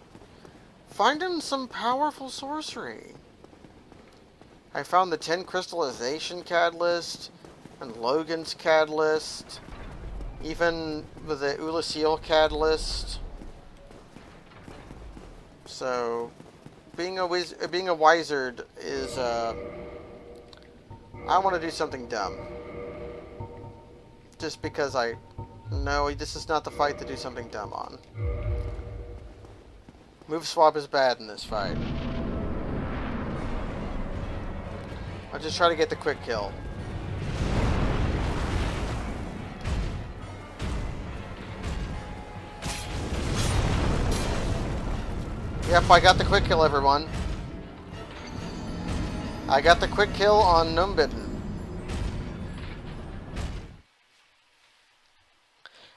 find him some powerful sorcery. I found the 10 Crystallization Catalyst and Logan's Catalyst. Even with the Ulasil Catalyst. So, being a wizard is, I want to do something dumb. Just because I No, this is not the fight to do something dumb on. Move swap is bad in this fight. I'll just try to get the quick kill. Yep, I got the quick kill, everyone. I got the quick kill on Numbitten.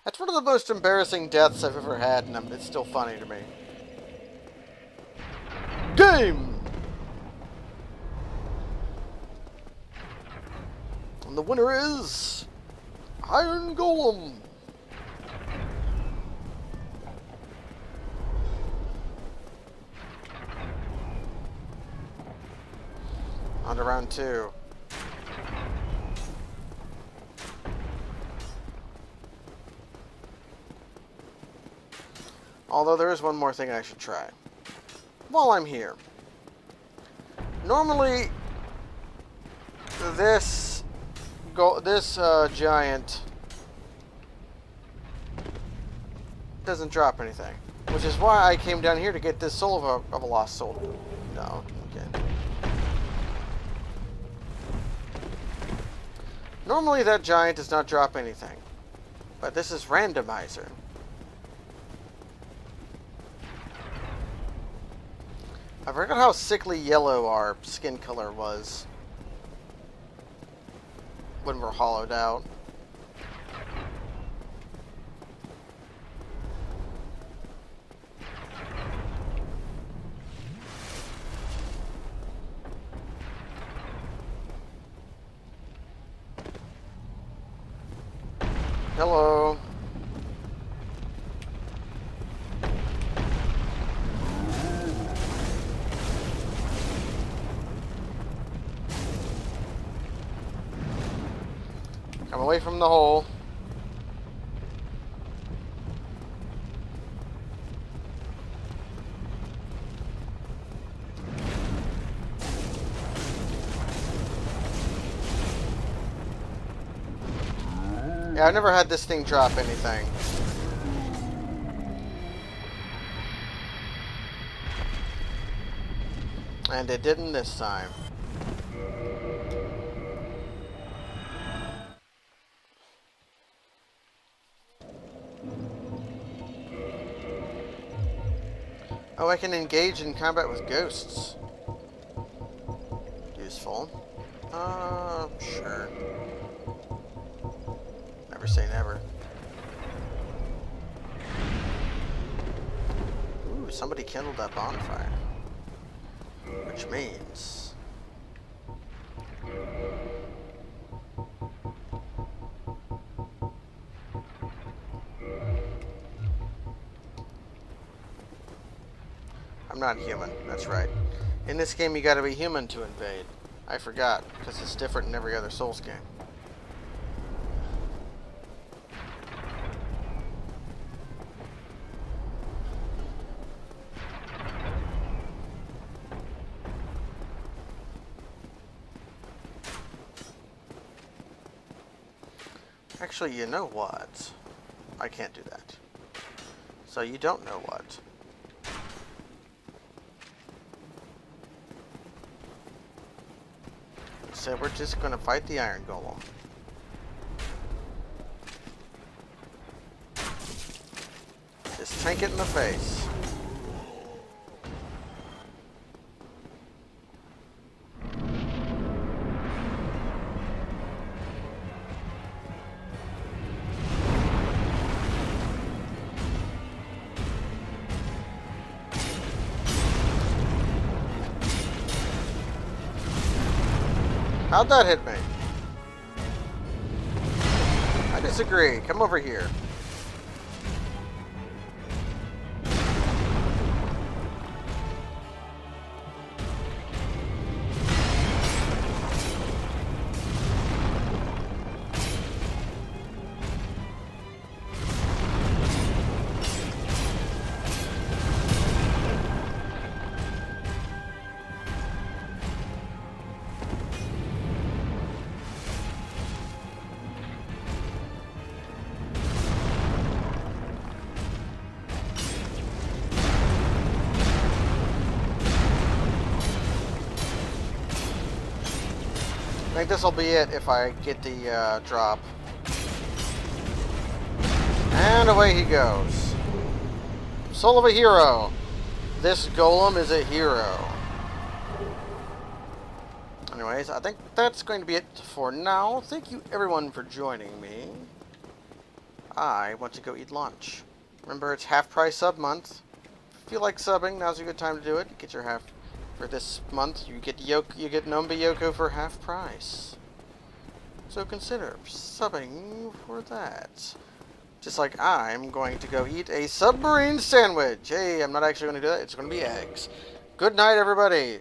That's one of the most embarrassing deaths I've ever had, and it's still funny to me. Game! And the winner is... Iron Golem! On to round 2. Although there is one more thing I should try. While I'm here. Normally, this giant doesn't drop anything. Which is why I came down here to get this soul of a lost soul. No, okay. Normally that giant does not drop anything. But this is randomizer. I forgot how sickly yellow our skin color was when we're hollowed out. Hello. Come away from the hole. Yeah, I've never had this thing drop anything. And it didn't this time. Oh, I can engage in combat with ghosts. Useful. Sure. Never say never. Ooh, somebody kindled that bonfire. Which means... I'm not human, that's right. In this game you gotta be human to invade. I forgot, because it's different in every other Souls game. Actually, you know what? I can't do that. So you don't know what? So we're just gonna fight the Iron Golem. Just tank it in the face. How'd that hit me? I disagree. Come over here. think this will be it if I get the drop. And away he goes. Soul of a hero. This golem is a hero. Anyways, I think that's going to be it for now. Thank you everyone for joining me. I want to go eat lunch. Remember, it's half price sub month. If you like subbing, now's a good time to do it. Get your half for this month. You get Nomba Yoko for half price. So consider subbing for that. Just like I'm going to go eat a submarine sandwich. Hey, I'm not actually going to do that. It's going to be eggs. Good night, everybody.